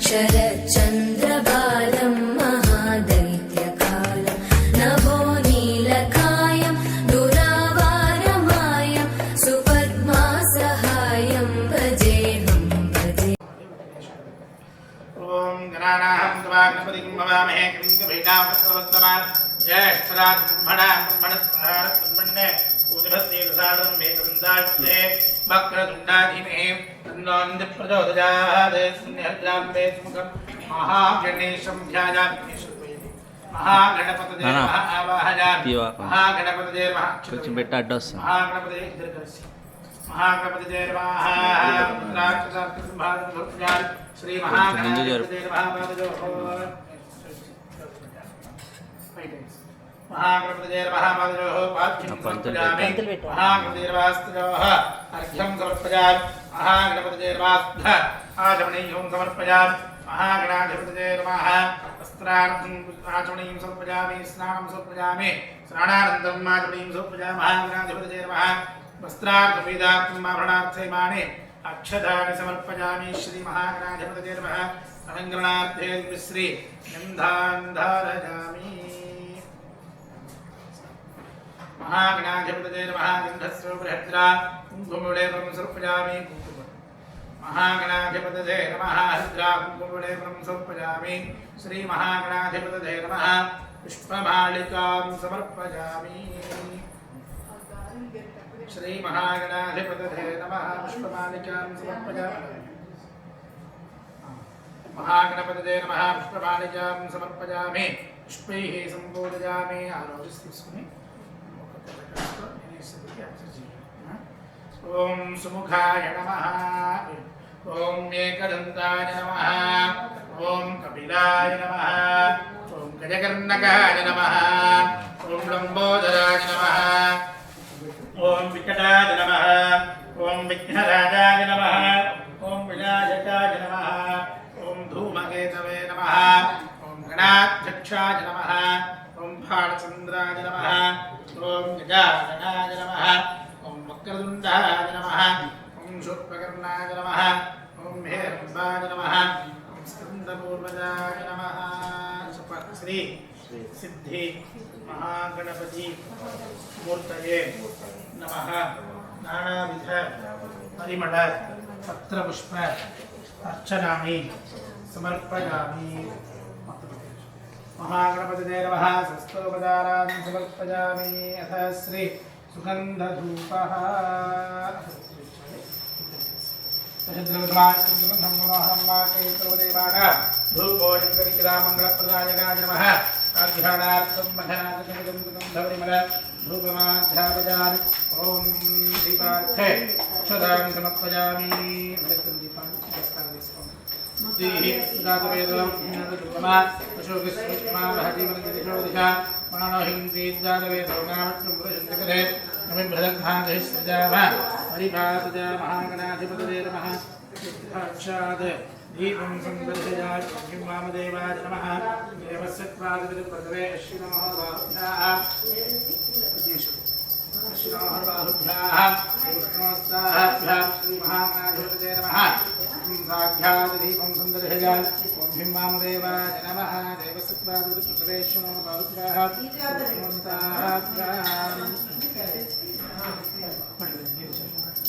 शरच्चन्द्रबालं महादैत्यकालं नभो नीलकायं दुरावारमायं सुपद्मासहायं भजेऽहं भजे। ॐ गणानाहं गवाग्नपतिं भवामहे किं कवीनावस्तवस्तमान् ज्येष्ठराजब्रह्मणे पूजभस्तीर्थसादं मेघवृन्दाख्ये वक्रतुण्डाधीमहे तन्नोऽन्धप्रचोदयात् स्नेहजाम्बे सुमुखं महागणेशं ध्यायामि महागणपतये महाआवाहयामि महागणपतये కొంచెం బెట్ట అడ్డొస్తుంది महागणपतये इद्धरकस्य महागणपतये महाराष्ट्रसंभाषण श्री महागणपतये महापादयो महागणपतये महापादयो पाद्यं समर्पयामि महागणपतये वास्तुयोः अर्घ्यं समर्पयामि महागणपतये वास्थ आचमनीयं समर्पयामि महागणाधिपतये नमः वस्त्रार्थं आचमनीयं समर्पयामि स्नानं समर्पयामि स्नानानन्तरं आचमनीयं समर्पयामि महागणाधिपतये नमः वस्त्रार्थं आभरणार्थैमानि अक्षतानि समर्पयामि श्री महागणाधिपतये नमः अलङ्करणार्थे श्री गन्धान् धारयामि महागणाधिपतये नमः गन्धस्व बृहद्रा कुङ्कुमलेपं समर्पयामि महागणाधिपतये नमः हरिद्रा कुङ्कुमलेपं समर्पयामि श्री महागणाधिपतये नमः पुष्पमालिकां समर्पयामि श्री महागणाधिपतये नमः पुष्पमालिकां समर्पयामि महागणपतये नमः पुष्पमालिकां समर्पयामि पुष्पैः सम्पूजयामि आरोग्यस्मि ओम सुमुखाय नमः ओम एकदन्ताय नमः ओम कपिलाय नमः ओम गजकर्णकाय नमः ओम लंबोदराय नमः ओम विकटाय नमः ओम विघ्नराजाय नमः ओम विनायकाय नमः ओम धूमकेतवे नमः ओम गणाध्यक्षाय नमः ओम भालचन्द्राय नमः ओम गजाननाय नमः ओम वक्रतुण्डाय नमः ओम शूर्पकर्णाय नमः ओम हेरम्बाय नमः ओम स्कन्दपूर्वजाय नमः श्री सिद्धि महागणपति मूर्तये नमः नानाविध परिमळ पत्रपुष्प अर्चनानि समर्पयामि महागणपतये नमः स्वस्तोपचारान् समर्पयामि अथ श्री सुगन्धधूपः धूपोजङ्गविग्रामङ्गलप्रदायकाय नमः आध्यानार्थं मठनाथकमिदं सुगन्धपरिमळ धूपमाध्यापयामि ॐ दीपार्थे अक्षतानि समर्पयामि महागणाधिपतये नमः साक्षात् दीपं संदर्शयामि वामदेवाय नमः देवस्य प्रातिपदिकपदवे श्रीनमोर्बाहुभ्याः श्रीनमोर्बाहुभ्याः विष्णोस्ताभ्यां श्रीमहागणाधिपतये नमः साक्षात् दीपं संदर्शयामि ॐ भीं वामदेवाय नमः देवस्य प्रातिपदिकपदवे श्रीनमोर्बाहुभ्याः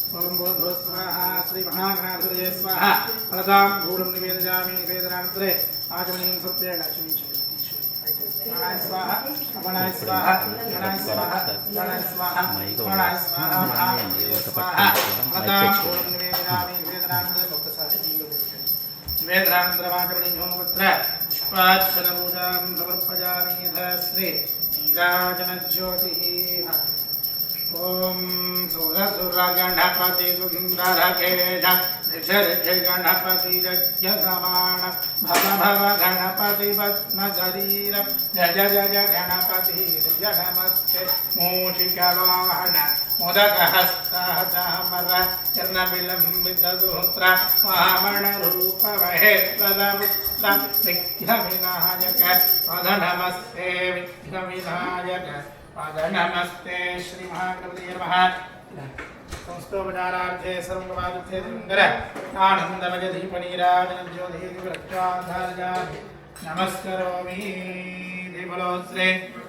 ओम भूर्भुवः स्वाहा श्री महागणाधिपतये स्वाहा फलदां भूलं निवेदयामि निवेदनानन्तरे आचमनीयं सत्येन गणाय स्वाहा गणाय स्वाहा गणाय स्वाहा गणाय स्वाहा गणाय स्वाहा महागणाय स्वाहा फलदां भूलं निवेदयामि निवेदनानन्तरे निवेदनानन्तरम् आचमनीयं पत्र पुष्पाक्षरपूजां समर्पयामि यथा श्री नीराजनज्योतिः ओम सुरसुरगणपति सुंदरकेश ऋषर्षगणपति यज्ञसमान भव भव गणपति पद्मशरीर जय जय गणपति नमस्ते मूषिकवाहन मोदकहस्तमर चर्णविलम्बितसूत्र वामनरूप महेश्वरपुत्र विघ्नविनायक नमस्ते विघ्नविनायक नमस्ते श्री महागणपतये नमः संस्तोपचारार्थे सर्ववादित्ये दिवंकर आनन्दमयदीपनीराजनज्योतिरक्षाधार्या नमस्करोमि देवलो श्री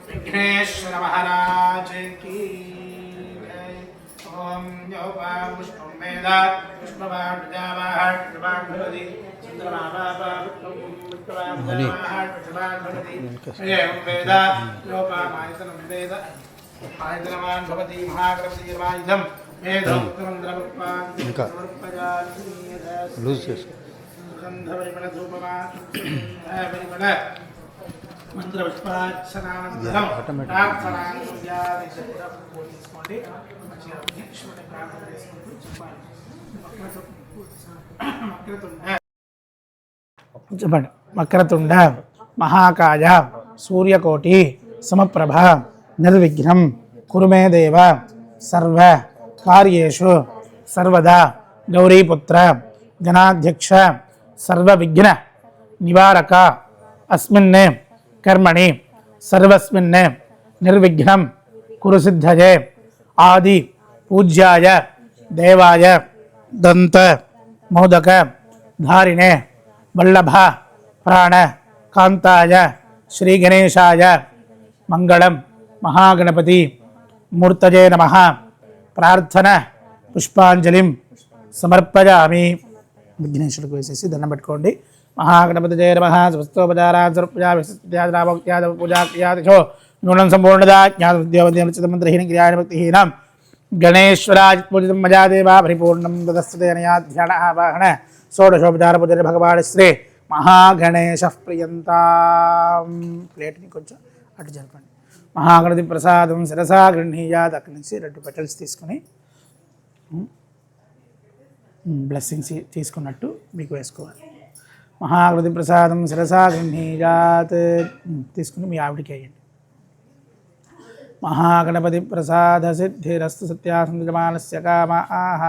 विघ्नेश्वर महाराज की जय। ओम योपा पुष्पं वेद पुष्पवाटजावाहट भगवती चंद्रमापा भगवती एवं वेद योपा मायतनं वेद आयतनवान् भवति महागणपतिर्वायुधं ఇంకా లూజ్ చేసుకో చెప్పండి. వక్రతుండ మహాకాయ సూర్యకోటి సమప్రభ నిర్విఘ్నం కురు మే దేవ సర్వ కార్యేషు సర్వదా గౌరీపుత్ర గణాధ్యక్ష సర్వవిఘ్న నివారక అస్మిన్ కర్మణి సర్వస్మిన్ నిర్విఘ్నం కురు సిద్ధయే ఆది పూజ్యాయ దేవాయ దంత మోదక ధారిణే వల్లభ ప్రాణ కాంతాయ శ్రీ గణేశాయ మంగళం మహాగణపతి మూర్తజే నమః ప్రార్థన పుష్పాంజలిం సమర్పయామి. విఘ్నేశ్వరుడికి వేసేసి దండం పెట్టుకోండి. మహాగణపతి జయ నమః. పూజాదిషో న్యూనం సంపూర్ణదా జ్ఞాతవిద్యావద్యమచితమంత్రహీనం క్రియాభక్తిహీనం గణేశ్వరాజ్ పూజితం మజాదేవా పరిపూర్ణం తదస్తతే అనయాధ్యాన ఆవాహన షోడశోపచార పూజ భగవాన్ శ్రీ మహాగణేశ ప్రియంతాం. ప్లేట్ని కొంచెం అటు జరపండి. మహాగణపతి ప్రసాదం శిరసా గృహీయాత్. అక్కడి నుంచి 2 పెటల్స్ తీసుకుని బ్లెస్సింగ్స్ తీసుకున్నట్టు మీకు వేసుకోవాలి. మహాగణపతి ప్రసాదం శిరసా గృహీయాత్ తీసుకుని మీ ఆవిడికి వేయండి. మహాగణపతి ప్రసాద సిద్ధిరస్తు సత్యాసంజమానస్య కామాః.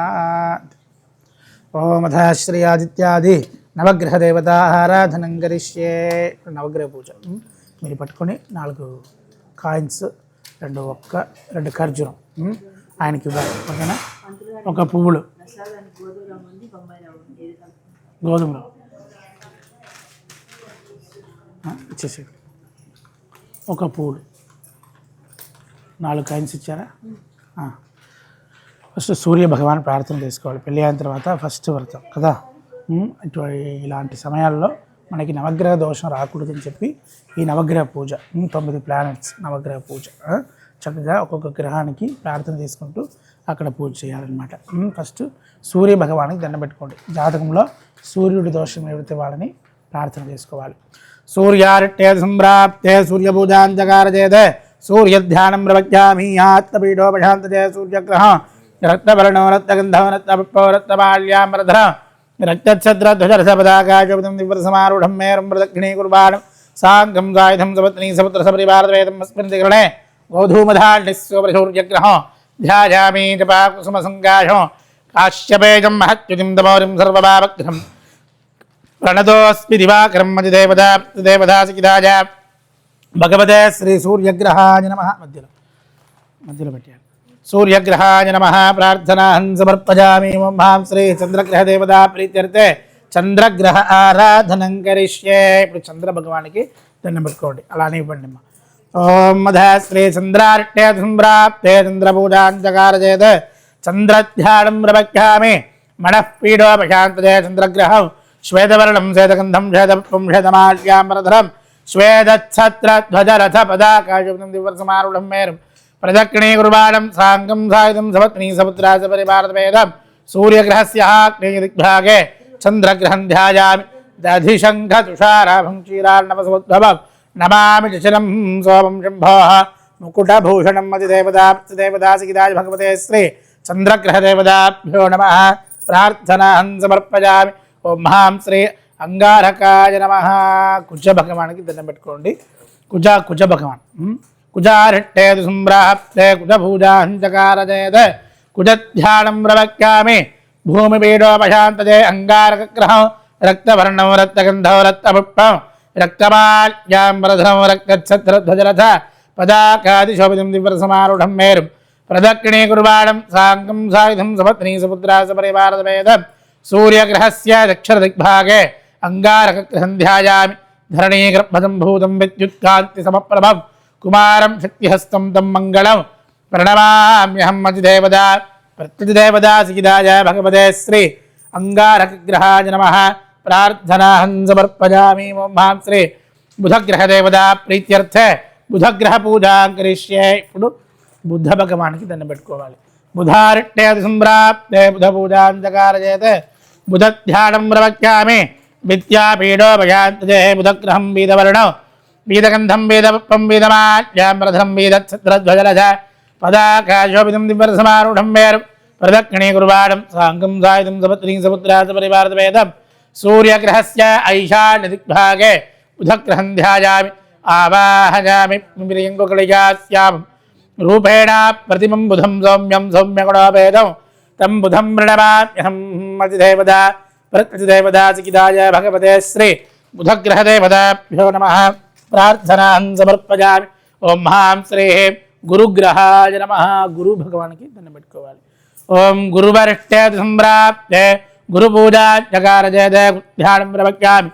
ఓమధాశ్రీ ఆదిత్యాది నవగ్రహ దేవతా ఆరాధనం కరిష్యే. నవగ్రహ పూజ మీరు పట్టుకొని 4 కాయిన్స్ 2 ఖర్జూరం ఆయనకి ఇవ్వాలి. ఓకేనా? ఒక పువ్వులు గోధుమలు ఇచ్చేసి ఒక పువ్వులు 4 కాయిన్స్ ఇచ్చారా? ఫస్ట్ సూర్య భగవాన్ ప్రార్థన చేసుకోవాలి. పెళ్ళి అయిన తర్వాత ఫస్ట్ వ్రతం కదా. ఇలాంటి సమయాల్లో మనకి నవగ్రహ దోషం రాకూడదని చెప్పి ఈ నవగ్రహ పూజ 9 ప్లానెట్స్ నవగ్రహ పూజ చక్కగా ఒక్కొక్క గ్రహానికి ప్రార్థన చేసుకుంటూ అక్కడ పూజ చేయాలన్నమాట. ఫస్ట్ సూర్య భగవానికి దండం పెట్టుకోండి. జాతకంలో సూర్యుడి దోషం ఏవైతే వాళ్ళని ప్రార్థన చేసుకోవాలి. సూర్యారిట్టే సంప్రాప్తే సూర్యపూజాంచకార చేదే సూర్యధ్యానం ప్రవక్ష్యామి. ఆత్మపీఠోపశాంతతే సూర్యగ్రహం రక్తవర్ణో రక్తగంధం రక్తపుష్పో రక్తమాల్యామరధర రక్తఛద్రధ్వజరసపదాకాశోభితం దివ్యసమారూఢం మేరం ప్రదక్షిణీకుర్వాణం సాంగం సాయుధం సపత్నీ సపుత్ర సపరివారవేదం అస్మిన్ దిగణే గోధూమధాళ్యసూర్యగ్రహం ధ్యాయామి జపాకుసుమసంగాశం కాశ్యపేజం మహత్యుతిం తమోరిం సర్వభావగ్రహం ప్రణతోస్మి దివాకరం మధ్యదేవదాసికిదాయ భగవతే శ్రీ సూర్యగ్రహాయ నమః. మధ్యలో పెట్టాను. సూర్యగ్రహాయ నమః. ప్రార్థనాహం సమర్పయామి. ఓం భాం శ్రీ చంద్రగ్రహ దేవతా ప్రీత్యర్థే చంద్రగ్రహ ఆరాధనం కరిష్యే. ఇప్పుడు చంద్ర భగవానికి దండం పెట్టుకోండి. అలానే ఇవ్వండి అమ్మా. ఓం మధ శ్రీ చంద్రార్ట్టే సంప్రాప్తే చంద్రపూజాంచకార చేత్ చంద్రధ్యానం ప్రవక్ష్యామి. మనఃపీఠోపశాంతతే చంద్రగ్రహం శ్వేతవర్ణం శ్వేతగంధం శ్వేతపుష్పం శ్వేతమాల్యామరధరం శ్వేతఛత్రధ్వజరథ పదాకాశోభితం దివ్యసమారూఢం మేరం ప్రదక్షిణీకుర్వాణం సాంగం సాయుధం సపత్నీ సపుత్రా సపరివారవేదం సూర్యగ్రహస్య దిగ్భాగే చంద్రగ్రహం ధ్యాయామి. దధిశంఖ తుషారాభం క్షీరార్ణవసముద్భవం నమామి చలం సోమం శంభోః ముకుటభూషణం మతిదేవదాసికిదాయ భగవతే శ్రీ చంద్రగ్రహదేవతాభ్యో నమః. ప్రార్థనాహం సమర్పయామి. ఓం మహాం శ్రీ అంగారకాయ నమః. కుజ భగవానికి దండం పెట్టుకోండి. కుజ భగవాన్ కుజారిట్టే సంప్రాప్తే కుజభూజాంచకార చేత్ కుజధ్యానం ప్రవక్ష్యామి. భూమిపీఠోపశాంతతే అంగారకగ్రహం రక్తవర్ణం రక్తగంధం రక్తపుష్పం రక్తమాల్యామరధరం రక్తఛత్రధ్వజరథ పదాకాదిశోభితం దివ్యసమారూఢం మేరుం ప్రదక్షిణే కుర్వాణం సాంగం సాయుధం సపత్నీ సపుత్రా సపరివారవేదం సూర్యగ్రహస్య దక్షిణదిగ్భాగే అంగారకగ్రహం ధ్యాయామి ధరణీ గర్భసంభూతం విద్యుత్కాంతి సమప్రభం కుమారం శక్తిహస్తం తం మంగళం ప్రణమామ్యహం అతిదేవదా ప్రత్యతిదేవదాసిదాయ భగవతే శ్రీ అంగారకగ్రహాయ నమః ప్రార్థనాహం సమర్పయామి. ఓం మాం శ్రీ బుధగ్రహదేవతా ప్రీత్యర్థే బుధగ్రహ పూజా కరిష్యే. ఇప్పుడు బుద్ధ భగవానికి దండం పెట్టుకోవాలి. బుధారిట్టే సంప్రాప్తే బుధ పూజాంతకారచేతే బుధ ధ్యానం ప్రవక్ష్యామి. విద్యాపీఠోపయాంతజే బుధగ్రహం వీదవర్ణం వీదగంధం వీదపుప్పం వీదమాల్యాం ప్రథం వీదఛత్రధ్వజలజ పదాకాశోభితం దివ్యరసమారూఢం వేరు ప్రదక్షిణే కుర్వాణం సాంగం సాయుధం సపత్నీ సపుత్రా సపరివారవేదం సూర్యగ్రహస్య ఐశాన్యదిగ్భాగే బుధగ్రహం ధ్యాయామి ఆవాహయామి. ప్రియంకుకళికాస్యాం రూపేణ ప్రతిమం బుధం సౌమ్యం సౌమ్యగుణోపేదం తం బుధం ప్రణమామ్యహం అతిదేవతా ప్రత్యతిదేవదాసిదాయ భగవతే శ్రీ బుధగ్రహదేవతాభ్యో నమః ప్రార్థనాం సమర్పయామి. ఓం మాం శ్రీ గురుగ్రహాయ నమః. గురు భగవానికి దండం పెట్టుకోవాలి. ఓం గురువరిష్టే సంప్రాప్తే గురు పూజా చకారచేతే ధ్యానం ప్రవక్ష్యామి.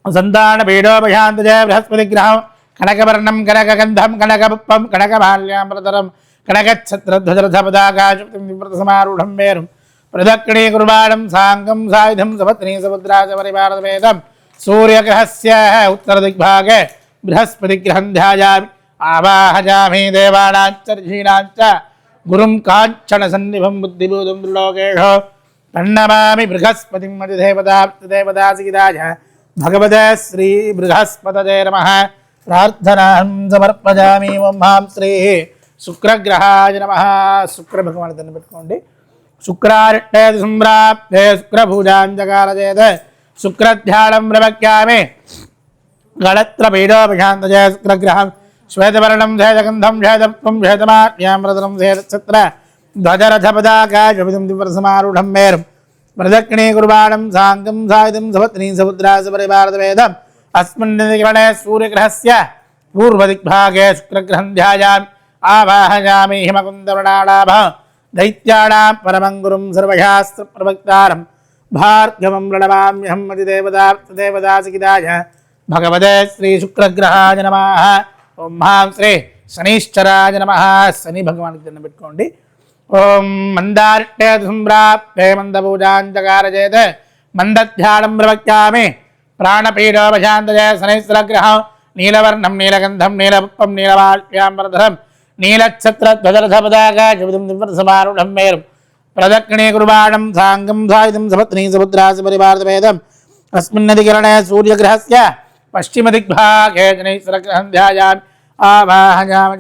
సంతానపీఠోపశాంతజే బృహస్పతిగ్రహం కనకవర్ణం కనకగంధం కనకపుప్పం కనకమాల్యామృతరం కనకఛత్రధ్వజరథపదాకాశమారూఢం వేరు ప్రదక్షిణే కుర్వాణం సాంగం సాయుధం సపత్నీ సముద్రా సపరివారవేదం సూర్యగ్రహస్య ఉత్తరదిగ్భాగే బృహస్పతిగ్రహం ధ్యాయామి ఆవాహయామి. దేవానాంచ ఋషీణాంచ గురుం కాంచన సన్నిభం బుద్ధిభూతం త్రిలోకేషు ప్రణమామి బృహస్పతిం అతిదేవదాసిదాయ భగవతే శ్రీ బృహస్పతయే నమః ప్రార్థనాం సమర్పయామి. ఓం మాం శ్రీ శుక్రగ్రహాయ నమః. శుక్ర భగవాన్ దండం పెట్టుకోండి. శుక్రారిట్టే సంప్రాప్తే శుక్రభూజాంజకారచేతే శుక్రధ్యానం ప్రవక్ష్యామి. గళత్రపీఠోపశాంతజే శుక్రగ్రహం శ్వేతవర్ణం శ్వేతగంధం శ్వేతపుప్పం శ్వేతమాల్యామృతం శ్వేతఛత్ర ధ్వజరథపదాకాశోభితం దివ్యరసమారూఢం వేరు ప్రదక్షిణే కుర్వాణం సాంగం సాయుధం సపత్నీ సపుత్రా సపరివారవేదం అస్మిన్నిధిగణే సూర్యగ్రహస్య పూర్వదిగ్భాగే శుక్రగ్రహం ధ్యాయామి ఆవాహయామి. హిమకుందవర్ణాళాభ దైత్యానాం పరమం గురుం సర్వశాస్త్ర ప్రవక్తారం భార్గవం ప్రణమామ్యహం అతిదేవదాసిదాయ భగవతే శ్రీ శుక్రగ్రహాయ నమః. ఓం మాం శ్రీ శనీశ్చరాయ నమః. శని భగవానికి దండం పెట్టుకోండి. ఓం మందారిట్టే సంప్రాప్తే మందపూజాంతకారచేతే మందధ్యానం ప్రవక్ష్యామి. ప్రాణపీఠోపశాంతజే శనైశ్వరగ్రహం నీలవర్ణం నీలగంధం నీలపుప్పం నీలమాల్యామృతరం నీలఛత్రధ్వజరథపదాకాశోభితం దివ్యరసమారూఢం వేరు ప్రదక్షిణే కుర్వాణం సాంగం సాయుధం సపత్నీ సపుత్రా సపరివారవేదం అస్మిన్నధికరణే సూర్యగ్రహస్య పశ్చిమదిగ్భాగే శనైశ్వరగ్రహం ధ్యాయామి ఆవాహయామి.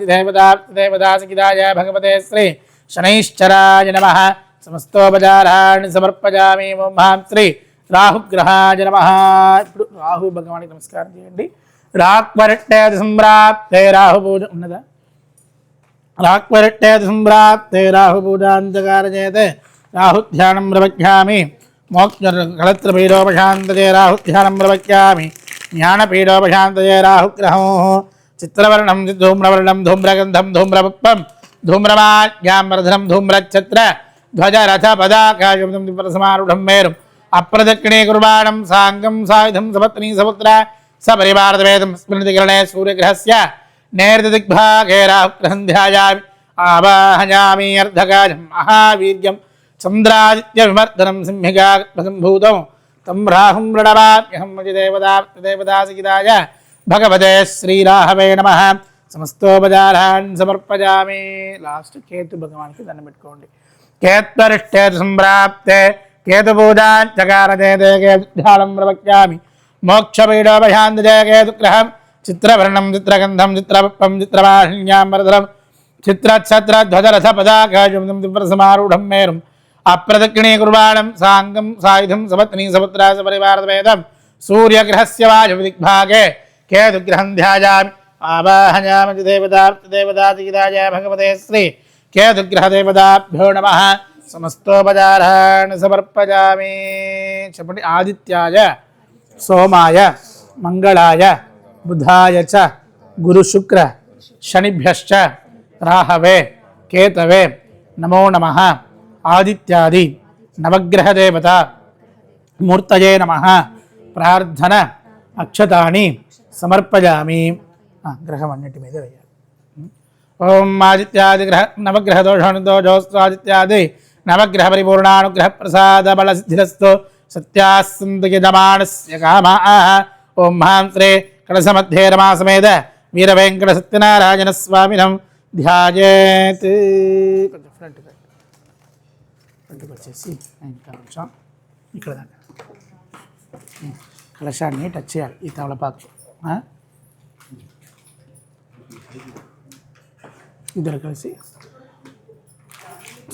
దేవదాసిదాయ భగవతే శ్రీ శనైశ్చరాయ నమః. సమస్తోపచారాన్ని సమర్పయామి. ఓం మాం శ్రీ రాహుగ్రహాయ నమః. ఇప్పుడు రాహు భగవానికి నమస్కారం చేయండి. రాక్వరిట్టే సంప్రాప్తే రాహుపూజ ఉన్నదా? రాక్వరిట్టే సంప్రాప్తే రాహుపూజాంతకారచేతే రాహుధ్యానం ప్రవక్ష్యామి. కళత్రపీఠోపశాంతజే రాహుధ్యానం ప్రవక్ష్యామి. జ్ఞానపీఠోపశాంతజే రాహుగ్రహం చిత్రవర్ణం ధూమ్రవర్ణం ధూమ్రగంధం ధూమ్రపుప్పం ధూమ్రమాల్యామృతరం ధూమ్రఛత్ర ధ్వజరథపదాకాశోభితం దివ్యరసమారూఢం వేరు అప్రదక్షిణే కుర్వాణం సాంగం సాయుధం సపత్నీ సపుత్రా సపరివారవేదం స్మృతికరణే సూర్యగ్రహస్య నైరుతిదిగ్భాగే రాహుగ్రహం ధ్యాయామి ఆవాహయామి. అర్ధకాజం మహావీర్యం చంద్రాదిత్య విమర్దనం సింహికాగ్రసంభూతం తం రాహుం ప్రణమామ్యహం అతిదేవదాసిదాయ భగవతే శ్రీరాహవే నమః. సమస్తోపచారాన్ని సమర్పయామి. లాస్ట్ కేతు భగవానికి దండం పెట్టుకోండి. కేత్వరిష్టే సంప్రాప్తే కేతుపూజాంచకారచేతే కేతుధ్యానం ప్రవక్ష్యామి. మోక్షపీఠోపశాంతజే కేతుగ్రహం చిత్రవర్ణం చిత్రగంధం చిత్రపుప్పం చిత్రవాహిన్యామృతరం చిత్రఛత్రధ్వజరథపదాకాశోభితం దివ్యరసమారూఢం వేరు అప్రదక్షిణే కుర్వాణం సాంగం సాయుధం సపత్నీ సపుత్రా సపరివారవేదం సూర్యగ్రహస్య వాయుదిగ్భాగే కేతుగ్రహం ధ్యాయామి ఆవాహయామి. దేవదాసిదాయ భగవతే శ్రీ కేతుగ్రహదేవతాభ్యో నమః. సమస్తోపచారాన్ని సమర్పయామి. చెప్పండి. ఆదిత్యాయ సోమాయ మంగళాయ బుధాయ చ గురు శుక్ర శనిభ్యశ్చ రాహవే కేతవే నమో నమః ఆదిత్యాది నవగ్రహదేవత మూర్తయే నమః ప్రార్థన అక్షతాని సమర్పయామి. గ్రహం అన్నిటి మీద వేయాలి. ఓం ఆదిత్యాది గ్రహ నవగ్రహ దోషోస్తు ఆదిత్యాది నవగ్రహ పరిపూర్ణానుగ్రహ ప్రసాద బల సిద్ధిరస్తు సత్యాస్సంతు యజమానస్య కామాః. ఓం మహాం శ్రీ కలశమధ్యే రమా సమేత వీర వెంకట సత్యనారాయణ స్వామినం ధ్యాయేత్. కొంచెం ఫ్రంట్కి వచ్చేసి ఇంకా కొంచెం ఇక్కడ దాకా కలశాన్ని టచ్ చేయాలి. ఈ తమలపాకు ఇద్దరు కలిసి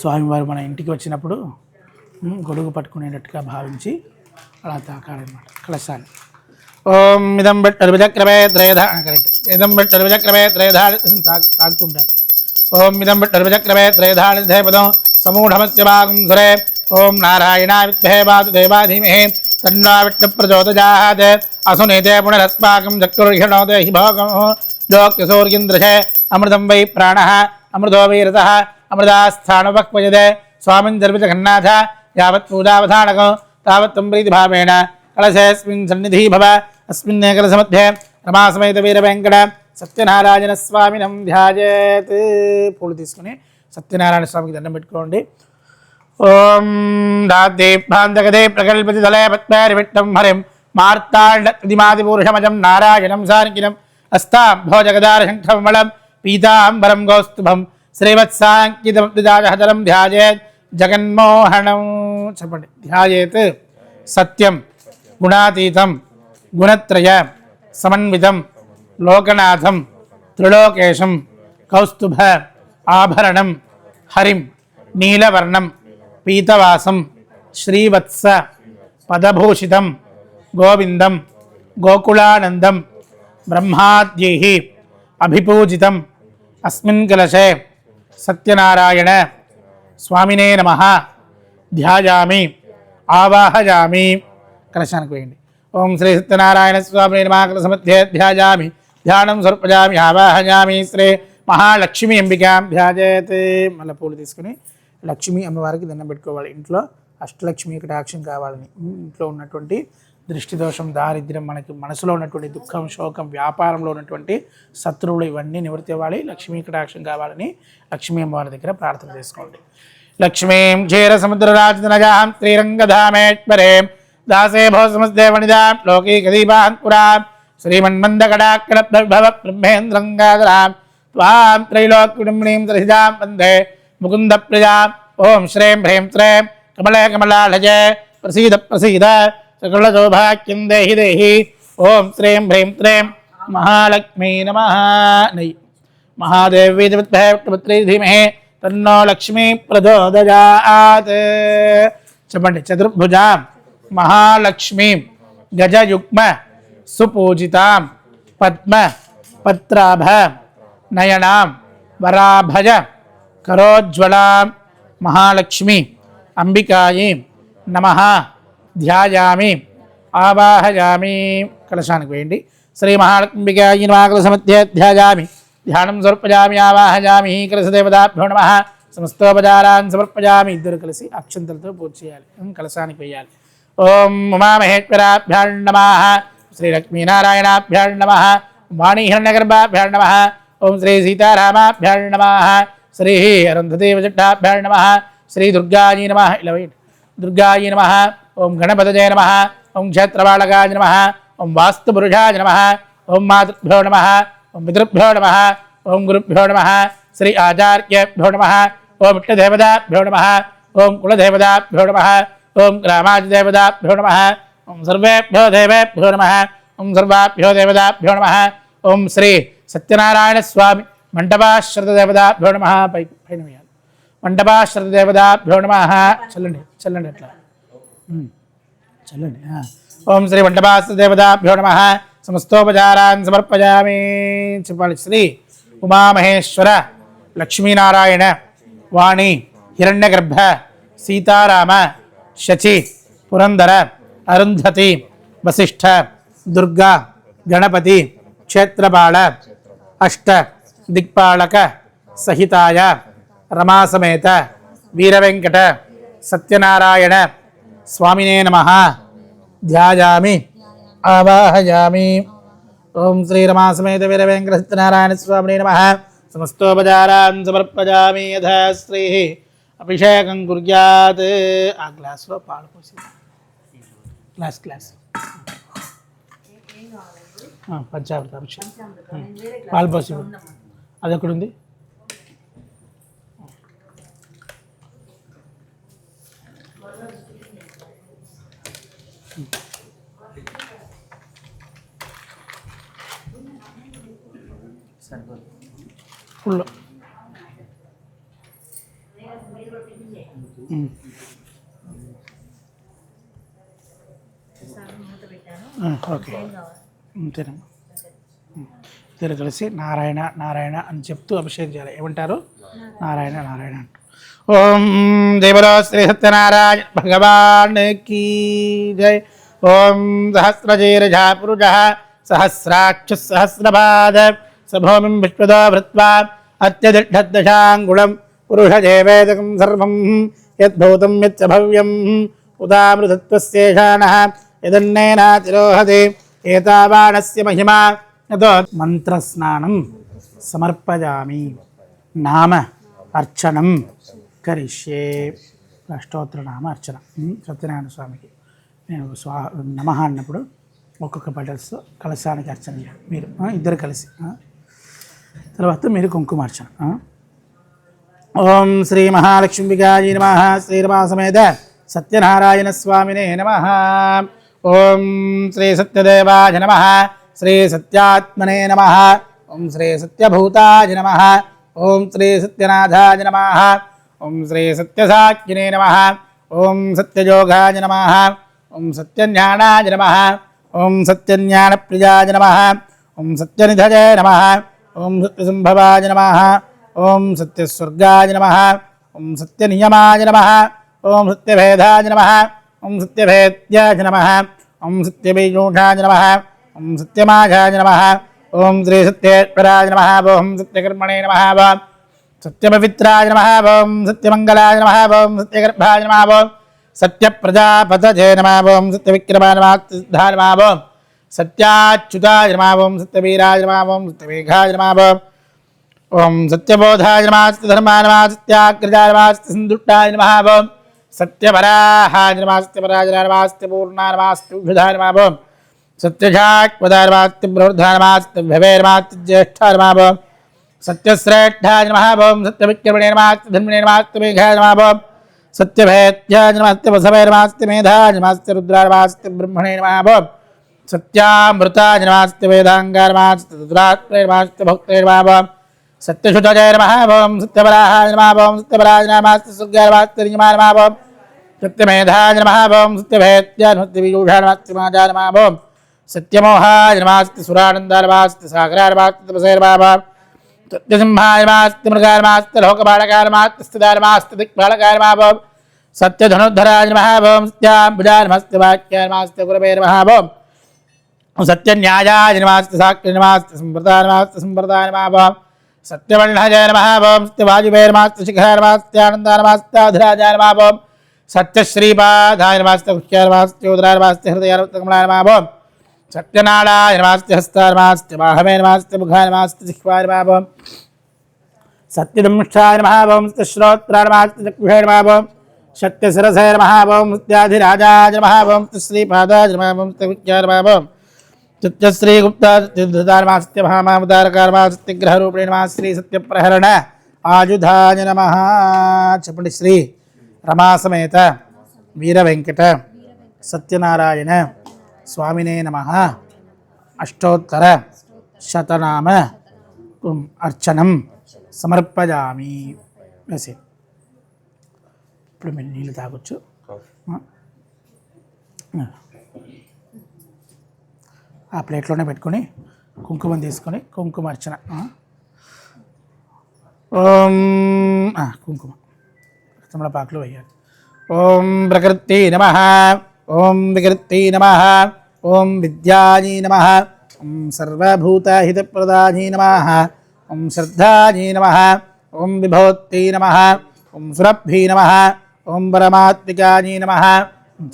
స్వామివారు మన ఇంటికి వచ్చినప్పుడు గొడుగు పట్టుకునేటట్టుగా భావించి అలా తాకాలన్నమాట కలశాన్ని. ఓం ఇదం బెట్టర్విచక్రమే త్రయధ కరెక్ట్ ఇదం బెట్టర్విచక్రమే త్రయధాళి తాకుతుండాలి. ఓం ఇదం బెట్టర్విచక్రమే త్రయధాళి పదం సమూఢమస్య భాగం సురే. ఓం నారాయణాయ విద్మహే వాసుదేవాయ తన్నో విష్ణు ప్రచోదయాత్. అసునేతే పునరస్మాకం చక్షుర్హిణోదే హి భోగం జోక్యసూర్యేంద్రశే అమృతం వై ప్రాణః అమృతో వై రసః అమృతాస్థానవక్వయదే. స్వామిన్ జర్వితఘన్నాథ యావత్ పూజావధానకం తావత్ త్వం ప్రీతిభావేన కలశేస్మిన్ సన్నిధి భవ. అస్మిన్ కలశమధ్యే రమాసమేత వీరవేంకట సత్యనారాయణ స్వామినం ధ్యాయేత్. పూలు తీసుకుని సత్యనారాయణ స్వామికి దండం పెట్టుకోండి. ఓం దాద్దీప్తాంతగదే ప్రకల్పతి దళే పద్మేరివిట్టం హరిం మార్తాండదిమాదిపూరుషమజం నారాయణం సానికినం అస్తాంభోజగదారశంఖమళం పీతాంబరం గౌస్తుభం శ్రీవత్సాంకితమబ్దిజాజహతరం ధ్యాయేత్ జగన్మోహనం. చెప్పండి. ధ్యాయేత్ సత్యం గుణాతీతం గుణత్రయ సమన్వితం లోకనాథం త్రిలోకేశం కౌస్తుభ ఆభరణం హరిం నీలవర్ణం పీతవాసం శ్రీవత్స పదభూషితం గోవిందం గోకులానందం బ్రహ్మాద్యైః అభిపూజితం అస్మిన్ కలశే సత్యనారాయణ స్వామినే నమః ధ్యాయామి ఆవాహయామి. కలశానికి వేయండి. ఓం శ్రీ సత్యనారాయణ స్వామినే నమః. కలశమధ్యే ధ్యాయామి ధ్యానం సమర్పయామి ఆవాహయామి. శ్రీ మహాలక్ష్మి అంబికాం ధ్యాయేత్. మళ్ళీ పూలు తీసుకుని లక్ష్మీ అమ్మవారికి దండం పెట్టుకోవాలి. ఇంట్లో అష్టలక్ష్మి కటాక్షం కావాలని, ఇంట్లో ఉన్నటువంటి దృష్టి దోషం దారిద్ర్యం మనకి మనసులో ఉన్నటువంటి దుఃఖం శోకం వ్యాపారంలో ఉన్నటువంటి శత్రువులు ఇవన్నీ నివృత్తి అవ్వాలి. లక్ష్మీ కటాక్షం కావాలని లక్ష్మీ అమ్మవారి దగ్గర ప్రార్థన చేసుకోండి. లక్ష్మీం క్షీర సముద్రరాజనజాం శ్రీరంగధామేశ్వరేం దాసే భవ సమస్తేవనిదాం లౌకీకదీపాన్ పురాం శ్రీమన్మందకటాక్షరభవ బ్రహ్మేంద్రంగాధరాం త్వాం త్రైలోక్యకుటుంబినీం సరసిజాం వందే ముకుంద ప్రియాం. ఓం శ్రీం హ్రీం శ్రీం కమలే కమలాళజే ప్రసీద ప్రసీద సకల సౌభాగ్యం దేహి దేహి. ఓం శ్రీం హ్రీం శ్రీం మహాలక్ష్మీ నమః. నై మహాదేవి విద్మహే ధీమహి తన్నో లక్ష్మీ ప్రచోదయాత్. చెప్పండి. చతుర్భుజాం మహాలక్ష్మీం గజయుగ్మ సుపూజితాం పద్మ పత్రాభ నయనాం వరాభజ కరోజ్వలాం మహాలక్ష్మి అంబికాయి నమః ధ్యాయామి ఆవాహయామి. కలశానికి వేయండి. శ్రీ మహాలక్ష్మికాయి నమః. కలశమధ్యే ధ్యాయామి ధ్యానం సమర్పయామి ఆవాహయామి. కలశదేవతాభ్యో నమః. సమస్తోపచారాన్ సమర్పయామి. ఇద్దరు కలిసి అక్షంతలతో పూజ చేయాలి. కలశానికి వేయాలి. ఓం ఉమామహేశ్వరాభ్యాం నమః. శ్రీ లక్ష్మీనారాయణాభ్యాం నమః. వాణీహిరణ్యగర్భాభ్యాం నమః. ఓం శ్రీ సీతారామాభ్యాం నమః. శ్రీ అరుంధదేవజట్టాభ్యాం నమః. శ్రీ దుర్గాయీ నమః. ఇలా వేయండి. దుర్గాయీ నమః. ఓం గణపతజయ నమః. ఓం క్షేత్రబాళకాయ నమః. ఓం వాస్తుపురుషాయ నమః. ఓం మాతృభ్యో నమః. ఓం పితృభ్యో నమః. ఓం గురుభ్యో నమః. శ్రీ ఆచార్యేభ్యో నమః. ఓం ఇష్టదేవతాభ్యో నమః. ఓం కులదేవతాభ్యో నమః. ఓం గ్రామాధిదేవతాభ్యో నమః. ఓం సర్వేభ్యో దేవేభ్యో నమః. ఓం సర్వాభ్యో దేవతాభ్యో నమః. ఓం శ్రీ సత్యనారాయణ స్వామి మంటపాశ్రతదేవతాభ్యో నమః. పైన వేయాలి. మంటపాశ్రతదేవతాభ్యో నమః. చల్లండి చల్లండి అట్లా చల్లండి. ఓం శ్రీ మంటపాశ్రతదేవతాభ్యో నమః. సమస్తోపచారాన్ సమర్పయామి. చెప్పాలి. శ్రీ ఉమామహేశ్వర లక్ష్మీనారాయణ వాణి హిరణ్యగర్భ సీతారామ శచి పురందర అరుంధతి వశిష్ఠ దుర్గా గణపతి క్షేత్రపాళ అష్ట దిక్పాలక సహితాయ రమాసమేత వీరవెంకట సత్యనారాయణ స్వామినే నమః ధ్యాయామి ఆవాహయామి. ఓం శ్రీ రమాసమేత వీరవెంకట సత్యనారాయణ స్వామినే నమః. సమస్తోపచారాన్ సమర్పయామి. యథా శ్రీ అభిషేకం కుర్యాత్. ఆ గ్లాస్లో పాలు పోసి గ్లాస్ పంచామృత అభిషేకం పాలు పోసి అది ఎక్కడుంది? ఫుల్ ఓకే అంతేనమ్మా. ఇద్దరు కలిసి నారాయణ నారాయణ అని చెప్తూ అభిషేకం చేయాలి. ఏమంటారు? నారాయణ నారాయణ అంటారు. ఓం దేవలో శ్రీ సత్యనారాయణ భగవాన్ కీ జై. ఓం సహస్రజీరజా పురుష సహస్రాక్ష సహస్రపాద సభూమిం విశ్వదో భృత్వా అత్యదిష్టదశాంగుళం పురుషదేవేదకం సర్వం యద్భూతం యచ్చ భవ్యం ఉదామృతత్వస్యేషాణః యదన్నేనాతిరోహతి ఏతావానస్య మహిమా యతో మంత్రస్నానం సమర్పయామి. నామ అర్చనం కరిష్యే. అష్టోత్తర నామ అర్చన సత్యనారాయణ స్వామికి నేను నమః అన్నప్పుడు ఒక్కొక్క బటల్స్ కలశానికి అర్చన చేయాలి మీరు ఇద్దరు కలిసి. తర్వాత మీరు కుంకుమార్చన. ఓం శ్రీ మహాలక్ష్మీగాయ నమః. శ్రీరమాసమేత సత్యనారాయణ స్వామినే నమః. ఓం శ్రీ సత్యదేవాయ నమః. శ్రీ సత్యాత్మనే నమః. ఓం శ్రీ సత్యభూతాయ నమః. ఓం శ్రీ సత్యనాథాయ నమః. ఓం శ్రీ సత్యసాక్షినే నమః. ఓం సత్యయోగాయ నమః. ఓం సత్యజ్ఞానాయ నమః. ఓం సత్యజ్ఞానప్రియాయ నమః. ఓం సత్యనిధయే నమః. ఓం సత్యసంభవాయ నమః. ఓం సత్యస్వర్గాయ నమః. ఓం సత్యనియమాయ నమః. ఓం సత్యభేదాయ నమః. ఓం సత్యభేద్యాయ నమః. ఓం సత్యబీజూషాయ నమః. ఓం సత్యమాఘాయ నమః. ఓం శ్రీ సత్యేశ్వరాయ నమః. ఓం సత్యకర్మణే నమః. ఓం సత్యపవిత్రాయ నమః. ఓం సత్యమంగళాయ నమః. ఓం సత్యగర్భాయ నమః. ఓం సత్యప్రజాపతయే నమః. ఓం సత్యవిక్రమాయ నమః. సిద్ధాయ నమః. ఓం సత్యాచ్యుతాయ నమః. ఓం సత్యవీరాయ నమః. ఓం సత్యవేఘాయ నమః. ఓం సత్యబోధాయ నమః. సత్యధర్మాయ నమః. సత్యాగ్రజాయ నమః. సత్యసందుష్టాయ నమః. ఓం సత్యవరాహాయ నమః. సత్యపరాజనాయ నమః. సత్యపూర్ణాయ నమః. సత్యవిభుధాయ నమః. ఓం సత్యజాక్వదాయ నమః. సత్యప్రవృద్ధాయ నమః. సత్యభవే నమః. సత్యజ్యేష్ఠాయ నమః. ఓం సత్యశ్రేష్ఠాయ నమః. ఓం సత్యవిక్రమణే నమః. సత్యధర్మిణే నమః. సత్యమేఘాయ నమః. ఓం సత్యభేత్యాయ నమః. సత్యవసవే నమః. సత్యమేధాయ నమః. సత్యరుద్రాయ నమః. సత్యబ్రహ్మణే నమః. ఓం సత్యామృతాయ నమః. సత్యవేదాంగాయ నమః. సత్యదురాత్రే నమః. సత్యభక్తే నమః. ఓం సత్యశుతజయ నమః. ఓం సత్యవరాహాయ నమః. ఓం సత్యవరాజనాయ నమః. సత్యసుగ్గాయ నమః. సత్యనియమాయ నమః. ఓం సత్యమేధాయ నమః. ఓం సత్యభేత్యాయ నమః. సత్యవియూషాయ నమః. సత్యమాజాయ నమః. ఓం సత్యమోహాయ నమః. సత్యసురానందాయ నమః. సత్యసాగరాయ నమః. సత్యతపసే నమః. ఓం సత్యసింహాయ నమః. సత్యమృగాయ నమః. సత్యలోకపాలకాయ నమః. సత్యస్థితాయ నమః. సత్యదిక్పాలకాయ నమః. ఓం సత్యధనుర్ధరాయ నమః. ఓం సత్యాంబుజాయ నమః. సత్యవాక్యాయ నమః. సత్యగురవే నమః. ఓం సత్యన్యాయాయ నమః. సత్యసాక్షి నమః. సత్యసంప్రదాయ నమః. సత్యసంప్రదాయ నమః. ఓం సత్యవల్హజయ నమః. ఓం సత్యవాయువే నమః. సత్యశిఖరాయ నమః. సత్యానందాయ నమః. సత్యాధరాజాయ నమః. ఓం సత్యశ్రీపాదాయ నమః. సత్యగుహ్యాయ నమః. సత్యోదరాయ నమః. సత్యహృదయాయ నమః. సత్యకమలాయ నమః. ఓం సత్యనాళాయ నమః. సత్యహస్తాయ నమః. సత్యవాహవే నమః. సత్యముఖాయ నమః. సత్యజిహ్వాయ నమః. ఓం సత్యదంష్టాయ నమః. ఓం సత్యశ్రోత్రాయ నమః. సత్యచక్షుషే నమః. ఓం సత్యశిరసే నమః. ఓం సత్యాధిరాజాయ నమః. ఓం సత్యశ్రీపాదాయ నమః. ఓం సత్యగుహ్యాయ నమః. ఓం సత్యశ్రీగుప్తా సత్యధృతాయ నమః. సత్యమహామావతారకాయ నమః. సత్యగ్రహరూపిణే నమః. శ్రీ సత్యప్రహరణ ఆయుధాయ నమః. చెప్పండి. శ్రీ రమాసమేత వీరవెంకట సత్యనారాయణ స్వామినే నమః. అష్టోత్తర శతనామ అర్చనం సమర్పయామి. వేసి ఇప్పుడు మీరు నీళ్ళు తాగొచ్చు. ఆ ప్లేట్లోనే పెట్టుకొని కుంకుమం తీసుకొని కుంకుమ అర్చన. ఓం కుంకుమ తమలపాకులు వేయాలి. ఓం ప్రకృతి నమః. ఓం వికృతి నమః. ఓం విద్యాయీ నమః. ఓం సర్వభూతహితప్రదాయీ నమః. ఓం శ్రద్ధాయీ నమః. ఓం విభవత్యై నమః ఓం సురభ్యై నమః ఓం పరమాత్మికాయై నమః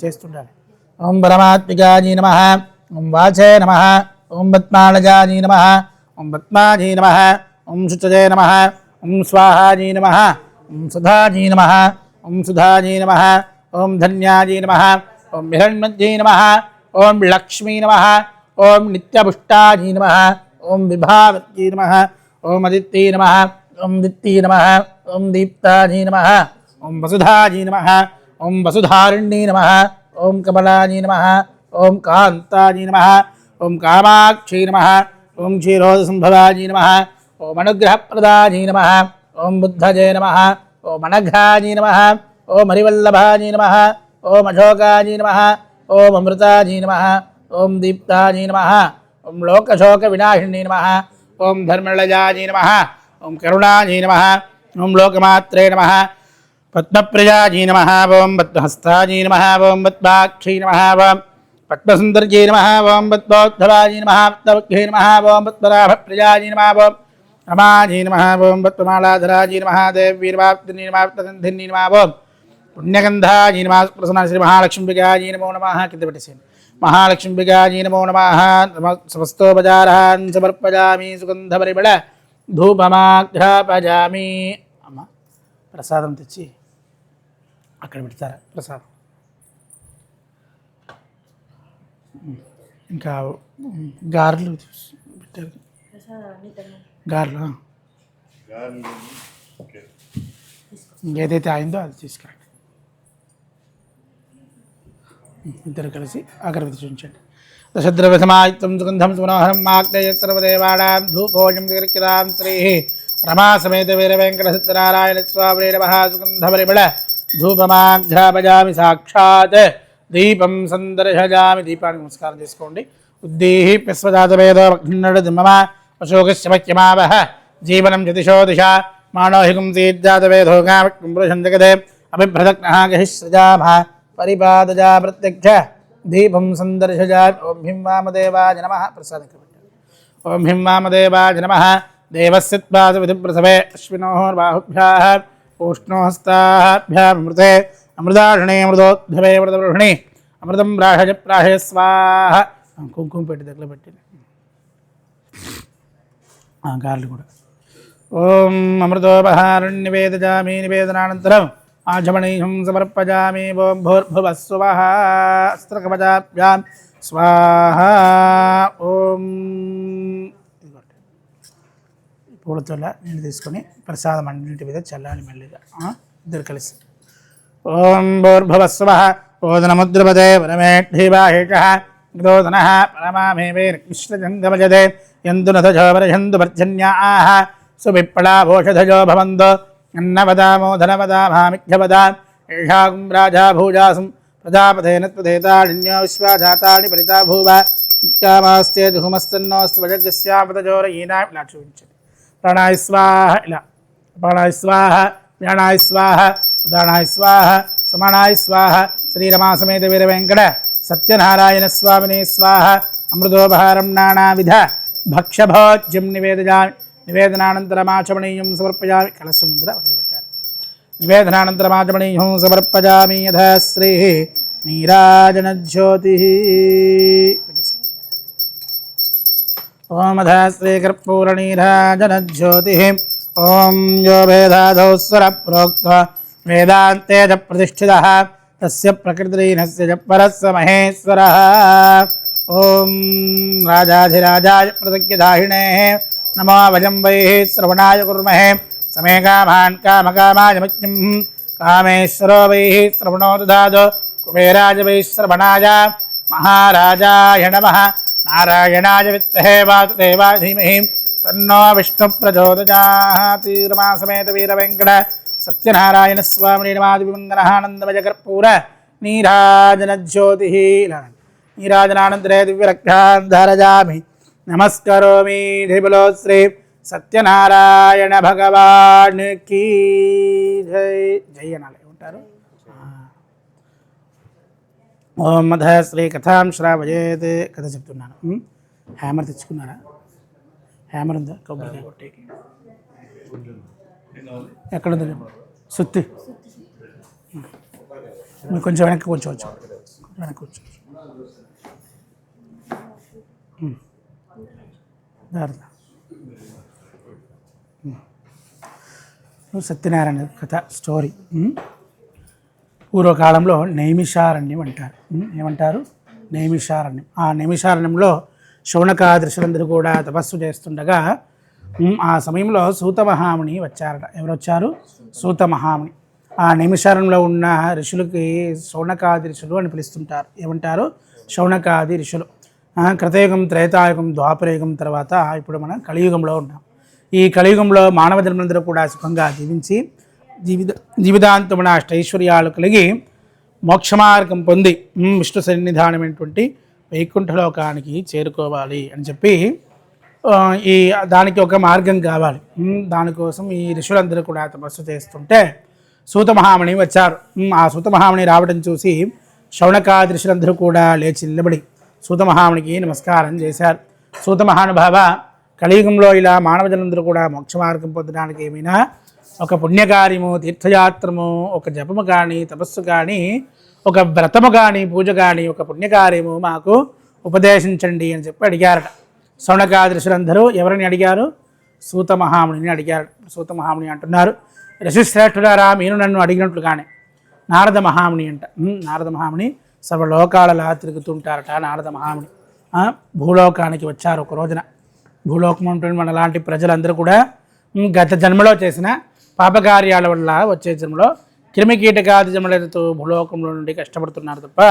చేస్తుండాలి. ఓం పరమాత్మికాయై నమః ఓం వాచే నమః ఓం పద్మాలజాయై నమః ఓం పద్మాజై నమః ఓం శుచజే నమః ఓం స్వాహాజై నమః ఓం సుధాజై నమః ఓం సుధాజై నమః ఓం ధన్యాజై నమః ఓం హిరణ్మజ్జై నమః ఓం లక్ష్మీ నమః ఓం నిత్యపుష్టాజై నమః ఓం విభావత్యై నమః ఓం అదిత్యై నమః ఓం దిత్యై నమః ఓం దీప్తాజై నమః ఓం వసుధాజై నమః ఓం వసుధారిణ్యై నమః ఓం కమలాజై నమః ఓం కాంతాజై నమః ఓం కామాక్షై నమః ఓం క్షీరోదసంభవాజై నమః ఓం అనుగ్రహప్రదాజై నమః ఓం బుద్ధజయ నమః ఓం అనఘాజై నమః ఓం హరివల్లభాజై నమః ఓం అశోకాజై నమః ఓం అమృతాజై నమః ఓం దీప్తాజై నమః ఓం లోకశోక వినాశిన్యై నమః ఓం ధర్మళజాజై నమః ఓం కరుణాజై నమః ఓం లోకమాత్రే నమః పద్మప్రజాజై నమః ఓం పద్మహస్తాజై నమః ఓం పద్మాక్షై నమః ఓం పద్మసుందర్జై నమః ఓం పద్మోద్ధవాజై నమః పద్మవక్ష్యై నమః ఓం పద్మనాభప్రజాజై నమః ఓం రమాజై నమః ఓం పద్మమాలాధరాజై నమః దేవ్యై నమః పద్మగంధిన్యై నమః ఓం పుణ్యగంధాజై నమః ప్రసన్న శ్రీ మహాలక్ష్మీగాజై నమో నమః కింద పెట్టేసేయండి. మహాలక్ష్మీగాజై నమో నమః సమస్తోపచారాన్ సమర్పయామి సుగంధపరిమళ ధూపమాఘ్రాపయామి. అమ్మ ప్రసాదం తెచ్చి అక్కడ పెడతారా ప్రసాదం? ఇంకా గారెలు పెట్టారు. గారెలు ఏదైతే అయిందో అది తీసుకురండి. ఇద్దరు కలిసి అగరబత్తి చూపించండి. దశద్రవ్యసమాయుక్తం సుగంధం సుమనోహరం మాగ్నేయ సర్వదేవానాం ధూపోజం విగ్రహితాం శ్రీ రమా సమేత వీర వెంకట సత్యనారాయణ స్వామి నమః. సుగంధపరిమళ ధూపమాఘ్రాపయామి సాక్షాత్ దీపం సందర్శయామి. దీపానికి నమస్కారం చేసుకోండి. ఉద్దీప్యస్వజాతవేదో భగ్నడు మమ అశోకశ్చమక్యమావహ జీవనం జ్యోతిషో దిశ మానోహికం సీజ్జాతవేదోగాం పురుషం జగదే అభిభ్రదగ్నః గహిస్రజామ పరిపాదజా ప్రత్యక్ష దీపం సందర్శజా. ఓం హ్రీం వామదేవాయ నమః. ప్రసాదం ఓం హ్రీం వామదేవాయ నమః. దేవస్యత్పాదవిధిప్రసవే అశ్వినోర్బాహుభ్యాః ఊష్ణోహస్తాభ్యామృతే అమృతాషిణే అమృతోద్భవే అమృతవృషిణి అమృతం ప్రాహజ ప్రాహే స్వాహ. కుంకుమ పెట్టి దగ్గర పెట్టి గార్లు కూడా. ఓం అమృతోపహారం నివేదయామి. నివేదనానంతరం ఆచమనీయం సమర్పయామి. ఓం భూర్భువస్సువః అస్త్రకవచాభ్యాం స్వాహ. ఓం పూలతో నీళ్ళు తీసుకొని ప్రసాదం అన్నింటి మీద చల్లాలి మెల్లిగా ఇద్దరు కలిసి. ఓం భూర్భువస్సువః ఓదనముద్రపదే పరమేఢ్యవాహేషః గ్రోదనః పరమామేవే కృష్ణజంగమజదే యందునథజోవరయందు పర్జన్యాః సువిప్లవోషధజో భవంతు అన్నవదామో ధనవదామామిఘ్యవదా ఏషాగుం రాజా భూజాసం ప్రజాపతేన త్వదేతాళిన్యో విశ్వాజాతాళి పరితా భూవ నిత్యామాస్తే దుహుమస్తన్నోస్తు వజగస్యాపతజోరయీనా. ఇలా చూపించండి. ప్రాణాయ స్వాహ. ఇలా ప్రాణాయ స్వాహ వ్యాణాయ స్వాహ ఉదానాయ స్వాహ సమానాయ స్వాహ. శ్రీరమా సమేత వీర వెంకట సత్యనారాయణ స్వామినే స్వాహ. అమృతోపహారం నానావిధ భక్ష్యభోజ్యం నివేదయామి. నివేదనానంతరమాచమనీయం సమర్పయామి. కలశముద్ర వదిలిపెట్టారు. నివేదనానంతరమాచమనీయం సమర్పయామి. యథా శ్రీ నీరాజనజ్యోతి. ఓం యథా శ్రీ కర్పూరనీరాజనజ్యోతి. ఓం యో వేదాదౌ స్వర ప్రోక్త వేదాంతే చ ప్రతిష్ఠితః తస్య ప్రకృతిర్నస్య చ పరస్య మహేశ్వరః. ఓం రాజాధిరాజాయ ప్రతిజ్ఞదాహినే నమో వజం why శ్రవణాయ కుర్మహే సమే come on కామకామాయ Matyam కామేశ్వరో why శ్రవణో దదాతు కుబేరాజ why శ్రవణాయ మహారాజాయ నమః. నారాయణాయ విద్మహే వాసుదేవాయ ధీమహి తన్నో విష్ణు ప్రచోదయాత్. రమా సమేత వీర వెంకట సత్యనారాయణ స్వామి నమాదివందనానందమయ కర్పూర నీరాజనజ్యోతి. నీరాజనానంతరే దివ్యరక్షాన్ ధారయామి. నమస్కరోమి. ధిబలో శ్రీ సత్యనారాయణ భగవాన్ కీ జై. జై అనాలి ఉంటారు. ఓం మధ శ్రీ కథాం శ్రావయేత్. కథ చెప్తున్నాను. హ్యామర్ తెచ్చుకున్నారా? హ్యామర్ ఉందా? కొబ్బరికాయ కొట్టేకి ఎక్కడ ఉంది సుత్తి మీరు కొంచెం వెనక్కి కూర్చోవచ్చు వెనక్కి కూర్చోవచ్చు సత్యనారాయణ కథ స్టోరీ. పూర్వకాలంలో నైమిషారణ్యం అంటారు. ఏమంటారు? నైమిషారణ్యం. ఆ నైమిషారణ్యంలో శౌనకాదృశులందరూ కూడా తపస్సు చేస్తుండగా ఆ సమయంలో సూత మహాముని వచ్చారట. ఎవరు వచ్చారు? సూత మహాముని. ఆ నైమిషారణ్యంలో ఉన్న ఋషులకి శౌనకాది ఋషులు అని పిలుస్తుంటారు. ఏమంటారు? శౌనకాది ఋషులు. కృతయుగం, త్రేతాయుగం, ద్వాపరయుగం తర్వాత ఇప్పుడు మనం కలియుగంలో ఉన్నాం. ఈ కలియుగంలో మానవ జన్మలందరూ కూడా సుఖంగా జీవించి జీవితాంతమున అష్టైశ్వర్యాలు కలిగి మోక్షమార్గం పొంది విష్ణు సన్నిధానమైనటువంటి వైకుంఠలోకానికి చేరుకోవాలి అని చెప్పి దానికి ఒక మార్గం కావాలి. దానికోసం ఈ ఋషులందరూ కూడా తపస్సు చేస్తుంటే సూత మహాముని వచ్చారు. ఆ సూత మహాముని రావడం చూసి శౌనకాది ఋషులందరూ కూడా లేచి నిలబడి సూత మహామునికి నమస్కారం చేశారు. సూత మహానుభావ, కలియుగంలో ఇలా మానవజనులందరూ కూడా మోక్ష మార్గం పొందడానికి ఏమైనా ఒక పుణ్యకార్యము, తీర్థయాత్రము, ఒక జపము కానీ, తపస్సు కానీ, ఒక వ్రతము కానీ, పూజ కానీ, ఒక పుణ్యకార్యము మాకు ఉపదేశించండి అని చెప్పి అడిగారట. శౌనకాదృశులందరూ ఎవరిని అడిగారు? సూత మహామునిని అడిగారు. సూత మహాముని అంటున్నారు, ఋషిశ్రేష్ఠుడారా, మీరు నన్ను అడిగినట్లుగానే నారద మహాముని అంట. నారద మహాముని సర్వలోకాలలా తిరుగుతుంటారట. నారద మహాముని భూలోకానికి వచ్చారు ఒక రోజున. భూలోకం ఉంటుంది మన లాంటి ప్రజలందరూ కూడా గత జన్మలో చేసిన పాపకార్యాల వల్ల వచ్చే జన్మలో క్రిమికీటకాది జన్మలతో భూలోకంలో నుండి కష్టపడుతున్నారు తప్ప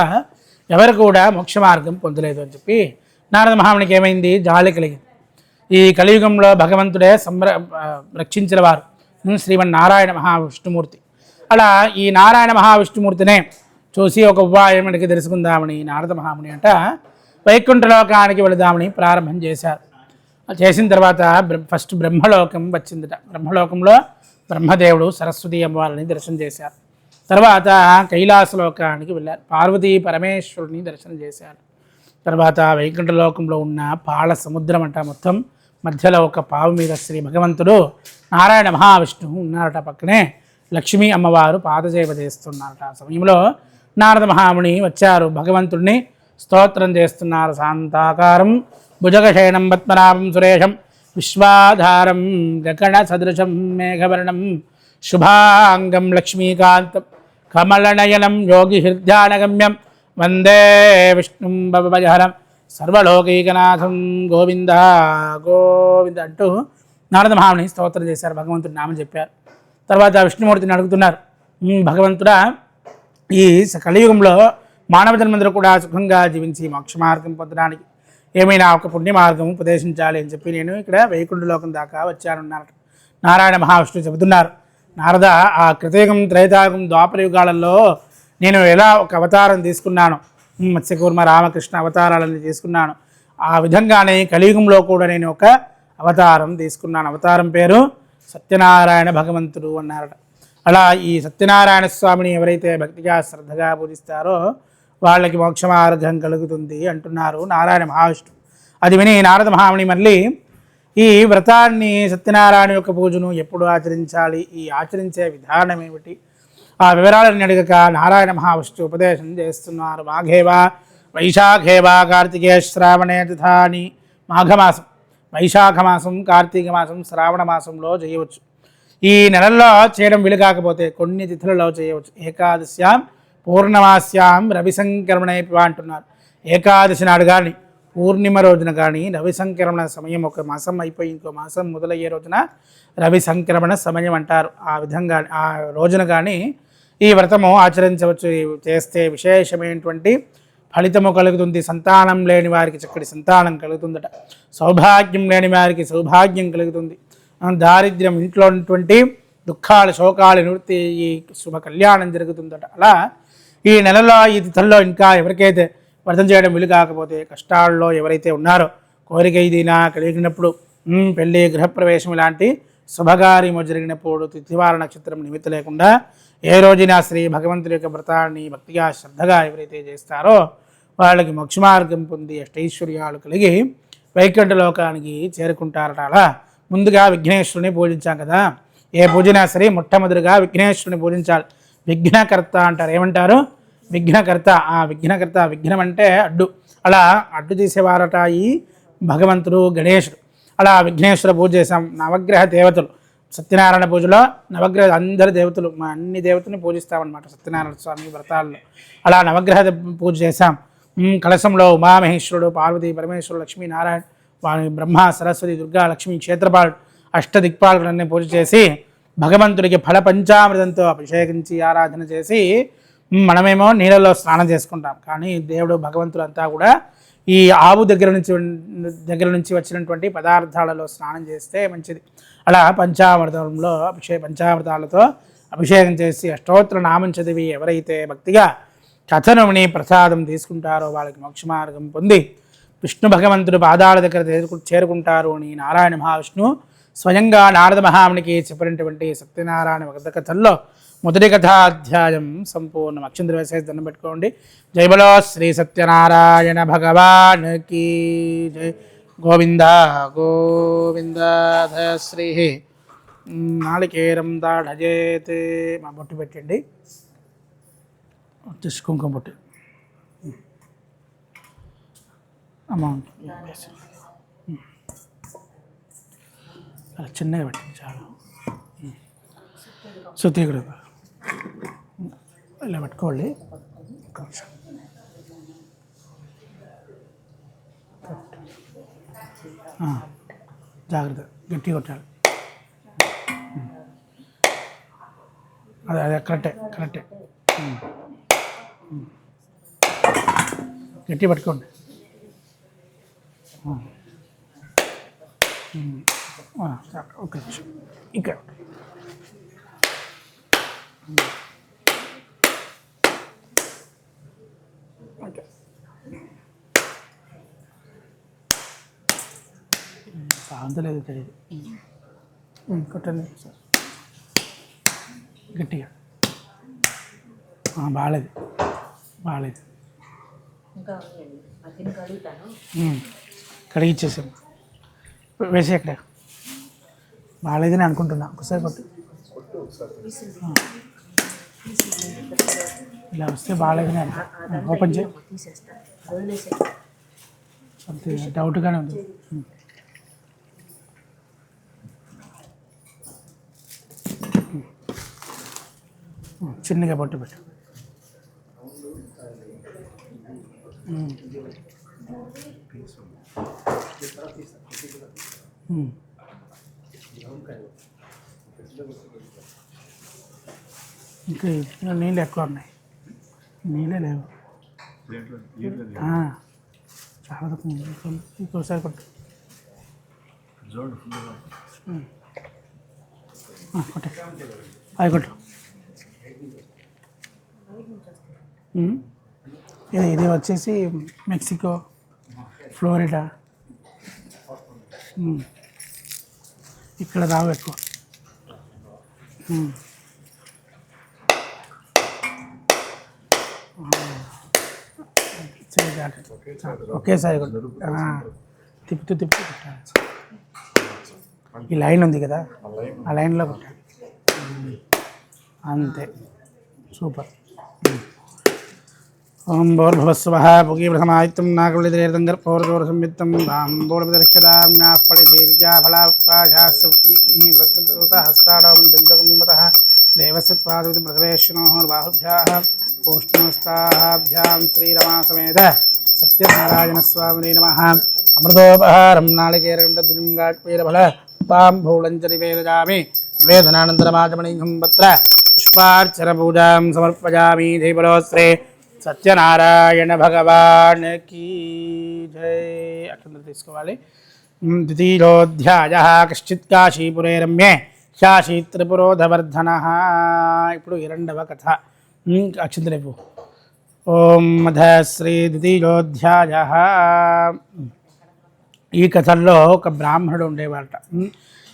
ఎవరు కూడా మోక్ష మార్గం పొందలేదు అని చెప్పి నారద మహామునికి ఏమైంది? జాలి కలిగింది. ఈ కలియుగంలో భగవంతుడే రక్షించిన వారు శ్రీమన్నారాయణ మహావిష్ణుమూర్తి. అలా ఈ నారాయణ మహావిష్ణుమూర్తినే చూసి ఒక ఉపాయం మనకి తెలుసుకుందామని నారద మహాముని అంట వైకుంఠలోకానికి వెళదామని ప్రారంభం చేశారు. చేసిన తర్వాత ఫస్ట్ బ్రహ్మలోకం వచ్చిందట. బ్రహ్మలోకంలో బ్రహ్మదేవుడు సరస్వతి అమ్మవారిని దర్శనం చేశారు. తర్వాత కైలాసలోకానికి వెళ్ళారు. పార్వతీ పరమేశ్వరుని దర్శనం చేశారు. తర్వాత వైకుంఠలోకంలో ఉన్న పాల సముద్రం అంట మొత్తం మధ్యలో ఒక పావు మీద శ్రీ భగవంతుడు నారాయణ మహావిష్ణువు ఉన్నారట. పక్కనే లక్ష్మీ అమ్మవారు పాదసేవ చేస్తున్నారట. ఆ సమయంలో నారద మహాముని వచ్చారు. భగవంతుడిని స్తోత్రం చేస్తున్నారు. శాంతాకారం భుజగశయనం పద్మనాభం సురేషం విశ్వాధారం గగన సదృశం మేఘవర్ణం శుభాంగం లక్ష్మీకాంతం కమలనయనం యోగి హృద్యానగమ్యం వందే విష్ణుం భవభయహరం సర్వలోకైకనాథం గోవింద గోవింద అంటూ నారద మహాముని స్తోత్రం చేశారు. భగవంతుడి నామం చెప్పారు. తర్వాత విష్ణుమూర్తిని అడుగుతున్నారు, భగవంతుడా, ఈ కలియుగంలో మానవ జన్మందరూ కూడా సుఖంగా జీవించి మోక్ష మార్గం పొందడానికి ఏమైనా ఒక పుణ్య మార్గం ఉపదేశించాలి అని చెప్పి నేను ఇక్కడ వైకుంఠలోకం దాకా వచ్చానన్నారు. నారాయణ మహావిష్ణువు చెబుతున్నారు, నారద, ఆ కృతయుగం, త్రేతాయుగం, ద్వాపరయుగాలలో నేను ఎలా ఒక అవతారం తీసుకున్నాను, మత్స్యకూర్మ, రామకృష్ణ అవతారాలను తీసుకున్నాను. ఆ విధంగానే కలియుగంలో కూడా నేను ఒక అవతారం తీసుకున్నాను. అవతారం పేరు సత్యనారాయణ భగవంతుడు అన్నారట. అలా ఈ సత్యనారాయణ స్వామిని ఎవరైతే భక్తిగా శ్రద్ధగా పూజిస్తారో వాళ్ళకి మోక్ష మార్గం కలుగుతుంది అంటున్నారు నారాయణ మహావిష్ణువు. అది విని నారద మహాముని మళ్ళీ ఈ వ్రతాన్ని, సత్యనారాయణ యొక్క పూజను ఎప్పుడు ఆచరించాలి, ఈ ఆచరించే విధానం ఏమిటి, ఆ వివరాలను అడగక నారాయణ మహావిష్ణువు ఉపదేశం చేస్తున్నారు. మాఘేవా వైశాఖేవా కార్తికే శ్రావణే తథాని. మాఘమాసం, వైశాఖ మాసం, కార్తీక మాసం, శ్రావణ మాసంలో చేయవచ్చు. ఈ నెలల్లో చేయడం వీలు కాకపోతే కొన్ని తిథులలో చేయవచ్చు. ఏకాదశ్యాం పూర్ణమాస్యాం రవిసంక్రమణేపి అంటున్నారు. ఏకాదశి నాడు కానీ, పూర్ణిమ రోజున కానీ, రవి సంక్రమణ సమయం, ఒక మాసం అయిపోయి ఇంకో మాసం మొదలయ్యే రోజున రవి సంక్రమణ సమయం అంటారు. ఆ విధంగా ఆ రోజున కానీ ఈ వ్రతము ఆచరించవచ్చు. చేస్తే విశేషమైనటువంటి ఫలితము కలుగుతుంది. సంతానం లేని వారికి చక్కటి సంతానం కలుగుతుందట. సౌభాగ్యం లేని వారికి సౌభాగ్యం కలుగుతుంది. దారిద్ర్యం, ఇంట్లో ఉన్నటువంటి దుఃఖాలు, శోకాలు నివృత్తి, ఈ శుభ కళ్యాణం జరుగుతుందట. అలా ఈ నెలలో, ఈ తిథుల్లో ఇంకా ఎవరికైతే వ్రతం చేయడం వీలు కాకపోతే, కష్టాల్లో ఎవరైతే ఉన్నారో, కోరిక ఇదినా కలిగినప్పుడు, పెళ్ళి, గృహప్రవేశం ఇలాంటి శుభకార్యము జరిగినప్పుడు, తిథివార నక్షత్రం నిమిత్తం లేకుండా ఏ రోజున శ్రీ భగవంతుడి యొక్క వ్రతాన్ని భక్తిగా శ్రద్ధగా ఎవరైతే చేస్తారో వాళ్ళకి మోక్ష మార్గం పొంది అష్టైశ్వర్యాలు కలిగి వైకుంఠ లోకానికి చేరుకుంటారట. అలా ముందుగా విఘ్నేశ్వరుని పూజించాం కదా. ఏ పూజనా సరే మొట్టమొదటిగా విఘ్నేశ్వరుని పూజించాలి. విఘ్నకర్త అంటారు. ఏమంటారు? విఘ్నకర్త. ఆ విఘ్నకర్త, విఘ్నం అంటే అడ్డు, అలా అడ్డు తీసేవారట ఈ భగవంతుడు గణేశుడు. అలా విఘ్నేశ్వర పూజ చేసాం. నవగ్రహ దేవతలు సత్యనారాయణ పూజలో నవగ్రహ అందరి దేవతలు, మా అన్ని దేవతల్ని పూజిస్తామన్నమాట సత్యనారాయణ స్వామి వ్రతాల్లో. అలా నవగ్రహ పూజ చేశాం. కలశంలో ఉమామహేశ్వరుడు, పార్వతీ పరమేశ్వరుడు, లక్ష్మీనారాయణ, వారి బ్రహ్మ, సరస్వతి, దుర్గా, లక్ష్మీ, క్షేత్రపాలుడు, అష్టదిక్పాలకులన్నీ పూజ చేసి భగవంతుడికి ఫల పంచామృతంతో అభిషేకించి ఆరాధన చేసి మనమేమో నీళ్ళలో స్నానం చేసుకుంటాం. కానీ దేవుడు భగవంతుడు అంతా కూడా ఈ ఆవు దగ్గర నుంచి వచ్చినటువంటి పదార్థాలలో స్నానం చేస్తే మంచిది. అలా పంచామృతంలో పంచామృతాలతో అభిషేకం చేసి అష్టోత్తర నామం చదివి ఎవరైతే భక్తిగా కథనుని ప్రసాదం తీసుకుంటారో వాళ్ళకి మోక్ష మార్గం పొంది విష్ణు భగవంతుడు పాదాల దగ్గర చేరుకుంటారు అని నారాయణ మహావిష్ణువు స్వయంగా నారద మహామునికి చెప్పినటువంటి సత్యనారాయణ వ్రత కథల్లో మొదటి కథాధ్యాయం సంపూర్ణం. అక్షంతర వేసేసి దండం పెట్టుకోండి. జై బలో శ్రీ సత్యనారాయణ భగవానికి జై. గోవింద గోవింద శ్రీ. నాళికేరం దాఢజేతే. మా బొట్టు పెట్టండి, వచ్చేసి కుంకుమ బొట్టు. అమౌంట్ అలా చిన్నగా పెట్టండి చాలా. సుత్తి కూడా ఇలా పట్టుకోండి. జాగ్రత్త, గట్టిగా కొట్టాలి. అదే కరెక్టే కరెక్టే. గట్టిగా పట్టుకోండి. ఓకే, ఇక్కడ ఓకే. సాంతలేదు తెలియదు. కొట్టండి సార్ గట్టిగా. బాగాలేదు బాగాలేదు. కడిగిచ్చేసాం. వేసే అక్కడ బాగాలేదని అనుకుంటున్నా. ఒకసారి కొట్టు. ఇలా వస్తే బాగాలేదని ఓపెన్ చేయి. అంతే, డౌట్గానే ఉంది. చిన్నగా పట్టు పెట్టు. ఇంకా నీళ్ళు ఎక్కువ ఉన్నాయి. నీళ్ళే లేవు చాలా తక్కువ. ఇంకోసారి కొట్టు. కొట్టు, అది కొట్టు. ఇది వచ్చేసి మెక్సికో, ఫ్లోరిడా. ఇక్కడ రావు ఎక్కువ. ఒకేసారి తిప్పుతూ పెట్టాలి. ఈ లైన్ ఉంది కదా, ఆ లైన్లో పెట్టాలి. అంతే, సూపర్. ఓం భోర్భువస్వః భుగీభ్రహమాదిత్యం నాగవళిదరేర్దం గర్భోర్గోరసంవిత్తం భాంబోళపదక్షదామ్యాఫళిదీర్ఘాఫలాపాశాస్త్రపుణీః వృత్తహస్తాడవంతింతకుమ్మతః దేవసత్పాదుతిప్రథమేశ్వనోర్బాహుభ్యాः ఓష్ణోస్తాభ్యాం శ్రీరమాసమేత సత్యనారాయణస్వామినే నమః. అమృతోపహారం నాళికేరగంటద్రిం గాట్పీరఫల తాంబూలం చ నివేదయామి. నివేదనానంతరమాచమణీయం పత్ర పుష్పార్చన పూజాం సమర్పయామి. జై బలో శ్రీ సత్యనారాయణ భగవానికి జై. అక్కడ తీసుకోవాలి. ద్వితీయోధ్యాయ. కశ్చిత్ కాశీపురే రమ్యే శాసీ త్రిపురోధవర్ధన. ఇప్పుడు రెండవ కథ. అక్షంతరేపు. ఓం మధ శ్రీ ద్వితీయోధ్యాయ. ఈ కథల్లో ఒక బ్రాహ్మణుడు ఉండేవారట.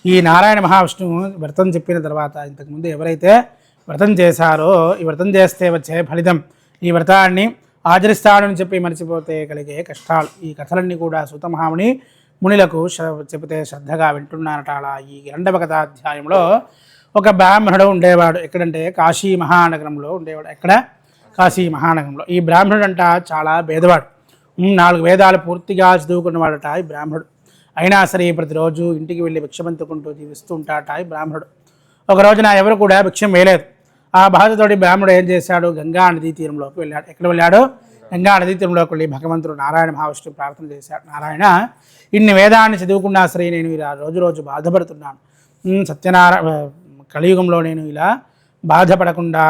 ఈ నారాయణ మహావిష్ణువు వ్రతం చెప్పిన తర్వాత ఇంతకుముందు ఎవరైతే వ్రతం చేశారో, ఈ వ్రతం చేస్తే వచ్చే ఫలితం, ఈ వ్రతాన్ని ఆచరిస్తాడని చెప్పి మర్చిపోతే కలిగే కష్టాలు, ఈ కథలన్నీ కూడా సూత మహాముని మునులకు చెబితే శ్రద్ధగా వింటున్నారట. అలా ఈ రెండవ కథాధ్యాయంలో ఒక బ్రాహ్మణుడు ఉండేవాడు. ఎక్కడంటే కాశీ మహానగరంలో ఉండేవాడు. ఎక్కడ? కాశీ మహానగరంలో. ఈ బ్రాహ్మణుడు అంట చాలా పేదవాడు. 4 వేదాలు పూర్తిగా చదువుకున్నవాడట ఈ బ్రాహ్మణుడు. అయినా సరే ప్రతిరోజు ఇంటికి వెళ్ళి భిక్షమంతుకుంటూ జీవిస్తూ ఉంటాడట ఈ బ్రాహ్మణుడు. ఒక రోజున ఎవరు కూడా భిక్షం వేయలేదు. ఆ బాధతోటి బ్రాహ్మణుడు ఏం చేశాడు? గంగా నదీ తీరంలోకి వెళ్ళాడు. ఎక్కడ వెళ్ళాడు? గంగా నదీ తీరంలోకి వెళ్ళి భగవంతుడు నారాయణ మహావిష్ణువు ప్రార్థన చేశాడు. నారాయణ, ఇన్ని వేదాన్ని చదువుకున్నా సరే నేను ఇలా రోజు బాధపడుతున్నాను. కలియుగంలో నేను ఇలా బాధపడకుండా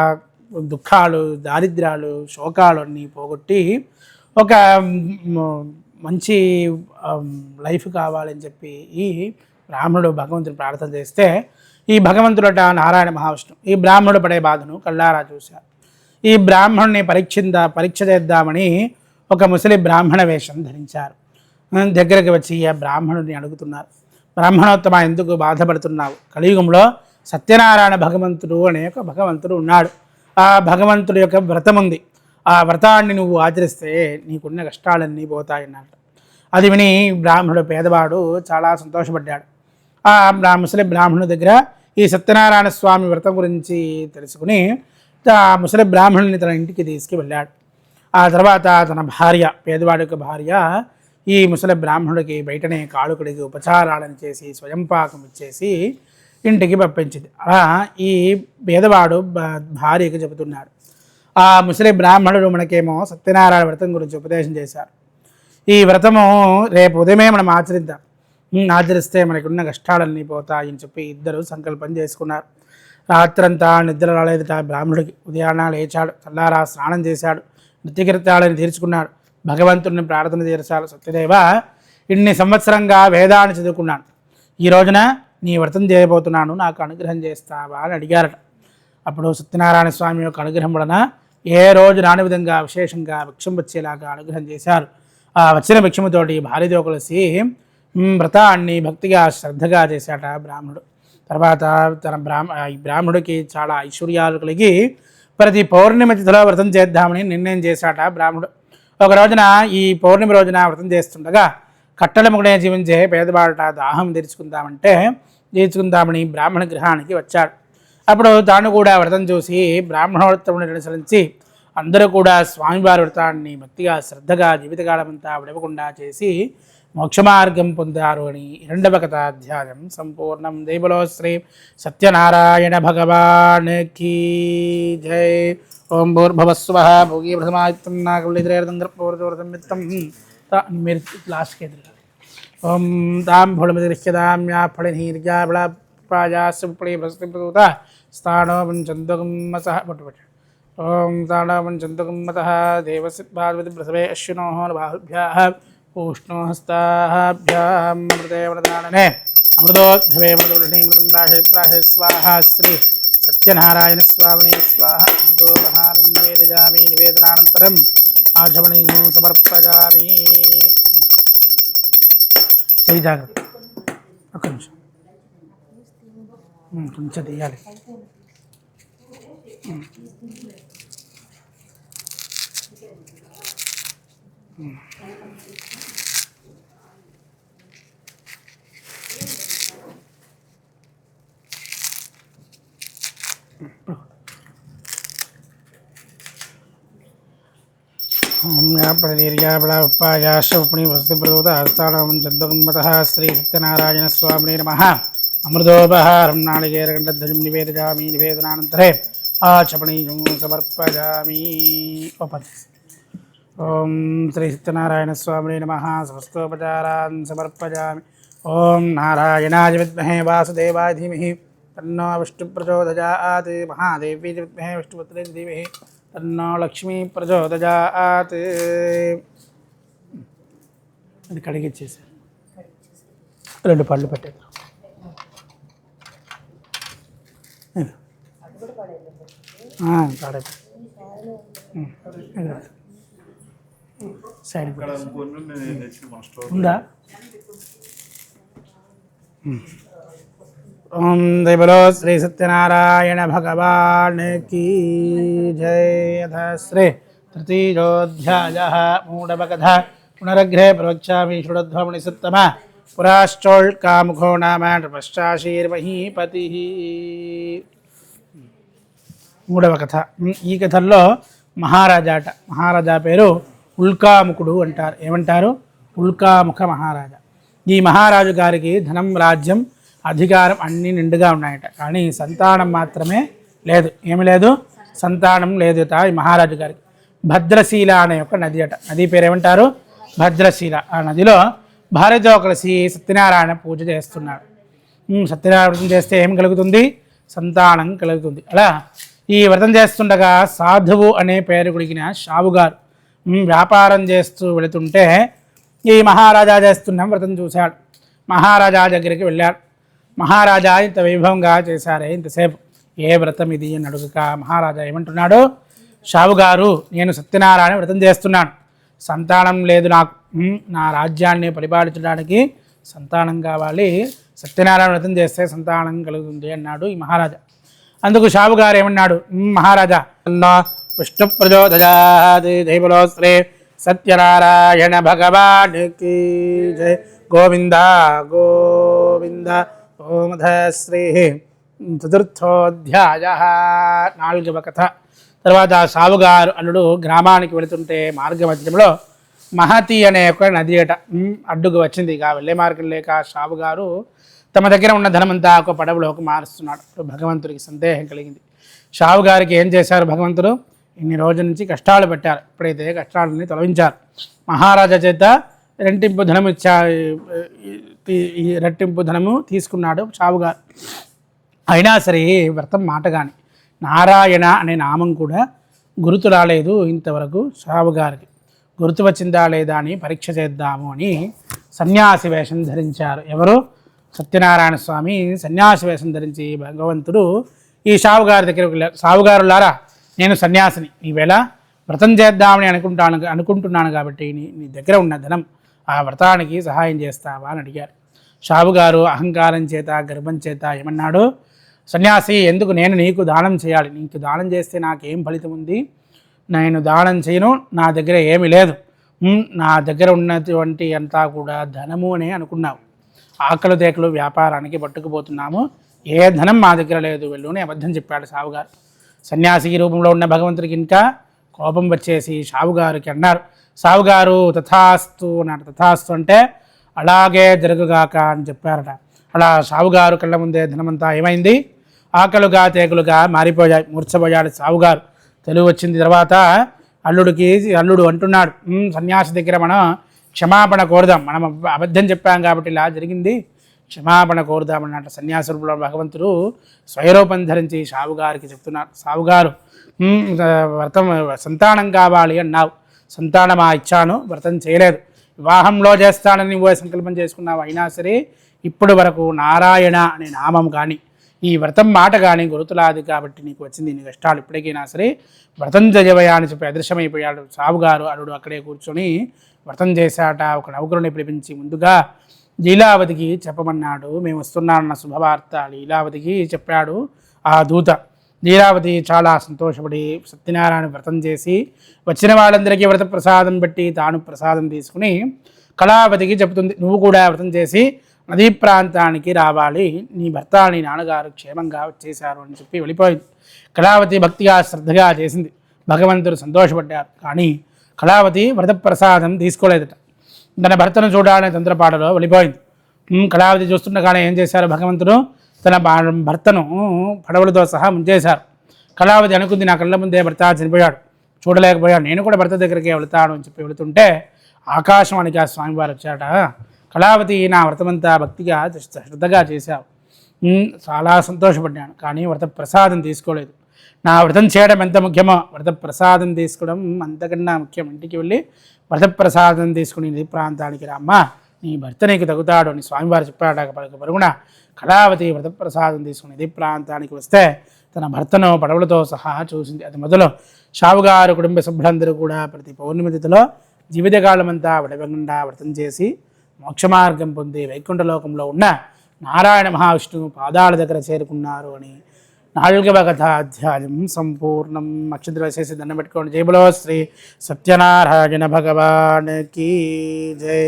దుఃఖాలు, దారిద్ర్యాలు, శోకాలు అన్నీ పోగొట్టి ఒక మంచి లైఫ్ కావాలని చెప్పి ఈ బ్రాహ్మణుడు భగవంతుని ప్రార్థన చేస్తే ఈ భగవంతుడట నారాయణ మహావిష్ణువు ఈ బ్రాహ్మణుడు పడే బాధను కళ్ళారా చూశారు. ఈ బ్రాహ్మణుని పరీక్ష చేద్దామని ఒక ముసలి బ్రాహ్మణ వేషం ధరించారు. దగ్గరికి వచ్చి ఆ బ్రాహ్మణుడిని అడుగుతున్నారు, బ్రాహ్మణోత్తమ ఎందుకు బాధపడుతున్నావు? కలియుగంలో సత్యనారాయణ భగవంతుడు అనే ఒక భగవంతుడు ఉన్నాడు. ఆ భగవంతుడి యొక్క వ్రతం ఉంది. ఆ వ్రతాన్ని నువ్వు ఆచరిస్తే నీకున్న కష్టాలన్నీ పోతాయన్నట్టు. అది విని బ్రాహ్మణుడు పేదవాడు చాలా సంతోషపడ్డాడు. ఆ ముసలి బ్రాహ్మణుడి దగ్గర ఈ సత్యనారాయణ స్వామి వ్రతం గురించి తెలుసుకుని ఆ ముసలి బ్రాహ్మణుని తన ఇంటికి తీసుకువెళ్ళాడు. ఆ తర్వాత తన భార్య, పేదవాడి యొక్క భార్య, ఈ ముసలి బ్రాహ్మణుడికి బయటనే కాళ్ళు కడిగి ఉపచారాలను చేసి స్వయంపాకం ఇచ్చేసి ఇంటికి పంపించింది. అలా ఈ పేదవాడు భార్యకి చెబుతున్నాడు. ఆ ముసలి బ్రాహ్మణుడు మనకేమో సత్యనారాయణ వ్రతం గురించి ఉపదేశం చేశారు. ఈ వ్రతము రేపు ఉదయమే మనం ఆచరిద్దాం. ఆచరిస్తే మనకున్న కష్టాలన్నీ పోతాయని చెప్పి ఇద్దరు సంకల్పం చేసుకున్నారు. రాత్రంతా నిద్ర రాలేదట బ్రాహ్మణుడికి. ఉదయాన్న లేచాడు, చల్లారా స్నానం చేశాడు, నిత్యకృత్యాలను తీర్చుకున్నాడు, భగవంతుడిని ప్రార్థన చేశాడు. సత్యదేవ, ఇన్ని సంవత్సరంగా వేదాన్ని చదువుకున్నాను, ఈ రోజున నీ వ్రతం చేయబోతున్నాను, నాకు అనుగ్రహం చేస్తావా అని అడిగారట. అప్పుడు సత్యనారాయణ స్వామి యొక్క అనుగ్రహం వలన ఏ రోజు రాని విధంగా విశేషంగా భిక్షం వచ్చేలాగా అనుగ్రహం చేశారు. ఆ వచ్చిన భిక్షముతోటి భార్యతో కలిసి వ్రతాన్ని భక్తిగా శ్రద్ధగా చేశాట బ్రాహ్మణుడు. తర్వాత ఈ బ్రాహ్మణుడికి చాలా ఐశ్వర్యాలు కలిగి ప్రతి పౌర్ణమి తిథిలో వ్రతం చేద్దామని నిర్ణయం చేశాట బ్రాహ్మణుడు. ఒక రోజున ఈ పౌర్ణమి రోజున వ్రతం చేస్తుండగా కట్టెలముగనే జీవించే పేదవాడట దాహం తీర్చుకుందామని బ్రాహ్మణ గృహానికి వచ్చాడు. అప్పుడు తాను కూడా వ్రతం చూసి బ్రాహ్మణోత్తముని అనుసరించి అందరూ కూడా స్వామివారి వ్రతాన్ని భక్తిగా శ్రద్ధగా జీవితకాలమంతా విడవకుండా చేసి మోక్షమార్గం పొందారు అని 2వ కథాధ్యాయం సంపూర్ణం. దేవలో శ్రీ సత్యనారాయణ భగవానికి జై. ఓం భూర్భువస్సువః భోగి ప్రథమాయుక్తం నాగలిద్రేర్దంగర్పూర్వతం మీరు లాస్ట్కి ఎదురు. ఓం తాం ఫలమిదృశ్యదామ్యా ఫళినీర్యాఫళప్రాయాస్పళి భ్రస్తిప్రదూత స్థానోపంచందుగుమ్మసః పట్టుబట్టి. ఓం స్థానోపంచందుగుమ్మతః దేవసి పార్వతి ప్రసవే అశ్వినోః బాహుభ్యాః పూష్ణో హస్తాభ్యాం అమృతేవృతాననే అమృతోద్ధవే మృతృష్ణీమృతం ప్రాహే స్వాహా. శ్రీ సత్యనారాయణ స్వామినే స్వాహ. అమృతోపహారన్వేదయామి నివేదనానంతరం ఆచమణీయం సమర్పయామి. చెయ్యి జాగ్రత్త, ఒక్క నిమిషం కొంచెం తీయాలి. నిర్యాపళీర్యాపళపాయాశోపణి వసతిప్రదూత హస్తానం చంద్రగుమ్మతః. శ్రీ సత్యనారాయణ స్వామినే నమః. అమృతోపహారం నాళికేరగండధ్వజం నివేదయామి నివేదనానంతరే ఆచమణీయం సమర్పయామి. ఓం శ్రీ సత్యనారాయణ స్వామినే నమః. సమస్తోపచారాన్ సమర్పయామి. ఓం నారాయణాయ విద్మహే వాసుదేవాయ ధీమహి తన్నో విష్ణు ప్రచోదయాత్. మహాదేవీ విద్మహే విష్ణుపుత్రే ధీమహి తన్నో లక్ష్మీ ప్రచోదయాత్. అది కడిగిచ్చేసారు. 2 పళ్ళు పెట్టేది. సైడ్ ఉందా? ఓం దేవలో శ్రీ సత్యనారాయణ భగవానికి జై. శ్రీ తృతీయోధ్యాయ మూఢమకథ పునరగ్రే ప్రవక్ష్యామి శృణధ్వమణి సత్తమ. పురాశ్చోల్కాముఖో నామ నృపశ్చాశీర్మహీపతి. మూడవ కథ. ఈ కథల్లో మహారాజా అట. మహారాజా పేరు ఉల్కాముఖుడు అంటారు. ఏమంటారు? ఉల్కాముఖ మహారాజా. ఈ మహారాజు గారికి ధనం, రాజ్యం, అధికారం అన్నీ నిండుగా ఉన్నాయట. కానీ సంతానం మాత్రమే లేదు. ఏమి లేదు? సంతానం లేదుట ఈ మహారాజు గారికి. భద్రశీల అనే ఒక నది అట. నది పేరు ఏమంటారు? భద్రశీల. ఆ నదిలో భార్యతో కలిసి సత్యనారాయణ పూజ చేస్తున్నాడు. సత్యనారాయణ వ్రతం చేస్తే ఏం కలుగుతుంది? సంతానం కలుగుతుంది. అలా ఈ వ్రతం చేస్తుండగా సాధువు అనే పేరు కలిగిన షావుగారు వ్యాపారం చేస్తూ వెళుతుంటే ఈ మహారాజా చేస్తున్న వ్రతం చూశాడు. మహారాజా దగ్గరికి వెళ్ళాడు. మహారాజా ఇంత వైభవంగా చేశారే ఇంతసేపు, ఏ వ్రతం ఇది అని అడుగుక మహారాజా ఏమంటున్నాడు? షావుగారు, నేను సత్యనారాయణ వ్రతం చేస్తున్నాను, సంతానం లేదు నాకు, నా రాజ్యాన్ని పరిపాలించడానికి సంతానం కావాలి, సత్యనారాయణ వ్రతం చేస్తే సంతానం కలుగుతుంది అన్నాడు ఈ మహారాజా. అందుకు షావుగారు ఏమన్నాడు? మహారాజా, విష్ణు ప్రచోదయాత్ జైబలోశ్రీ సత్యనారాయణ భగవానికి జయ. గోవింద గోవింద. ఓమధశ్రీ. చతుర్థోధ్యాయ. 4వ కథ. తర్వాత షావుగారు అల్లుడు గ్రామానికి వెళుతుంటే మార్గ మధ్యంలో మహతి అనే ఒక నది అట అడ్డుకు వచ్చింది. ఇక వెళ్ళే మార్గం లేక షావుగారు తమ దగ్గర ఉన్న ధనమంతా ఒక పడవలోకి మారుస్తున్నాడు. ఇప్పుడు భగవంతుడికి సందేహం కలిగింది. షావుగారికి ఏం చేశారు భగవంతుడు? ఇన్ని రోజుల నుంచి కష్టాలు పెట్టారు. ఇప్పుడైతే కష్టాలని తొలగించారు. మహారాజా చేత రెట్టింపు ధనము రెట్టింపు ధనము తీసుకున్నాడు షావుగారు. అయినా సరే వ్రతం మాట కానీ నారాయణ అనే నామం కూడా గుర్తు రాలేదు ఇంతవరకు షావుగారికి. గుర్తు వచ్చిందా లేదా అని పరీక్ష చేద్దాము అని సన్యాసి వేషం ధరించారు. ఎవరు? సత్యనారాయణ స్వామి సన్యాసి వేషం ధరించి భగవంతుడు ఈ షావుగారి దగ్గరికి వెళ్ళారు. షావుగారులారా, నేను సన్యాసిని, ఈవేళ వ్రతం చేద్దామని అనుకుంటున్నాను కాబట్టి నీ దగ్గర ఉన్న ధనం ఆ వ్రతానికి సహాయం చేస్తావా అని అడిగారు. షావుగారు అహంకారం చేత గర్భం చేత ఏమన్నాడు? సన్యాసి, ఎందుకు నేను నీకు దానం చేయాలి? నీకు దానం చేస్తే నాకేం ఫలితం ఉంది? నేను దానం చేయను, నా దగ్గర ఏమీ లేదు, నా దగ్గర ఉన్నటువంటి అంతా కూడా ధనము అనే అనుకున్నావు. ఆకలి తేకలు వ్యాపారానికి పట్టుకుపోతున్నాము, ఏ ధనం మా దగ్గర లేదు, వెళ్ళు అని అబద్ధం చెప్పాడు షావుగారు. సన్యాసి రూపంలో ఉన్న భగవంతుడికి ఇంకా కోపం వచ్చేసి షావుగారికి అన్నారు. షావుగారు తథాస్తు అన్నాడు. తథాస్తు అంటే అలాగే జరుగుగాక అని చెప్పారట. అలా షావుగారు కళ్ళ ముందే ధనమంతా ఏమైంది? ఆకలుగా తేకలుగా మారిపోయాయి. మూర్ఛపోయాడు షావుగారు. తెలివి వచ్చింది తర్వాత అల్లుడు అంటున్నాడు, సన్యాసి దగ్గర మనం క్షమాపణ కోరుదాం, మనం అబద్ధం చెప్పాం కాబట్టి ఇలా జరిగింది, క్షమాపణ కోరుదామన్నట్టు సన్యాసి రూపంలో భగవంతుడు స్వయరూపం ధరించి షావుగారికి చెప్తున్నారు. షావుగారు, వ్రతం సంతానం కావాలి అన్నావు, సంతానమా ఇచ్చాను, వ్రతం చేయలేదు, వివాహంలో చేస్తానని నువ్వే సంకల్పం చేసుకున్నావు, అయినా సరే ఇప్పుడు వరకు నారాయణ అనే నామం కానీ ఈ వ్రతం మాట కానీ గురుతులాది కాబట్టి నీకు వచ్చింది నీ కష్టాలు. ఇప్పటికైనా సరే వ్రతం చేయవయా అని చెప్పి అదృశ్యమైపోయాడు షావుగారు. అల్లుడు అక్కడే కూర్చొని వ్రతం చేశాట. ఒక నౌకరుని పిలిపించి ముందుగా లీలావతికి చెప్పమన్నాడు. మేము వస్తున్నామన్న శుభవార్త లీలావతికి చెప్పాడు ఆ దూత. లీలావతి చాలా సంతోషపడి సత్యనారాయణ వ్రతం చేసి వచ్చిన వాళ్ళందరికీ వ్రత ప్రసాదం పెట్టి తాను ప్రసాదం తీసుకుని కళావతికి చెబుతుంది, నువ్వు కూడా వ్రతం చేసి నదీ ప్రాంతానికి రావాలి, నీ భర్త నీ నాన్నగారు క్షేమంగా వచ్చేశారు అని చెప్పి వెళ్ళిపోయింది. కళావతి భక్తిగా శ్రద్ధగా చేసింది. భగవంతుడు సంతోషపడ్డారు. కానీ కళావతి వ్రత ప్రసాదం తీసుకోలేదట. తన భర్తను చూడాలని తొందరపాటులో వెళ్ళిపోయింది. కళావతి చూస్తుండగానే ఏం చేశారు భగవంతుడు? తన భర్తను పడవలతో సహా ముంచేశారు. కళావతి అనుకుంది, నా కళ్ళ ముందే భర్త చనిపోయాడు, చూడలేకపోయాడు, నేను కూడా భర్త దగ్గరికి వెళతాను అని చెప్పి వెళుతుంటే ఆకాశవాణికి ఆ స్వామివారు వచ్చాట. కళావతి, నా వ్రతమంతా భక్తిగా శ్రద్ధగా చేశావు, చాలా సంతోషపడ్డాను, కానీ వ్రత ప్రసాదం తీసుకోలేదు. నా వ్రతం చేయడం ఎంత ముఖ్యమో వ్రత ప్రసాదం తీసుకోవడం అంతకన్నా ముఖ్యం. ఇంటికి వెళ్ళి వ్రత ప్రసాదం తీసుకుని నది ప్రాంతానికి రామ్మా, నీ భర్త నీకు తగ్గుతాడు అని స్వామివారు చెప్పాడు. పరుగున కళావతి వ్రత ప్రసాదం తీసుకుని నది ప్రాంతానికి వస్తే తన భర్తను పడవలతో సహా చూసింది. అది మొదలు షావుగారు కుటుంబ సభ్యులందరూ కూడా ప్రతి పౌర్ణమి తిథిలో జీవితకాలమంతా విడవకుండా వ్రతం చేసి మోక్షమార్గం పొంది వైకుంఠలోకంలో ఉన్న నారాయణ మహావిష్ణువు పాదాల దగ్గర చేరుకున్నారు అని నాలుగవ కథాధ్యాయం సంపూర్ణం. అక్షంతలు వేసేసి దండం పెట్టుకోండి. జయబులో శ్రీ సత్యనారాయణ భగవానికి జై.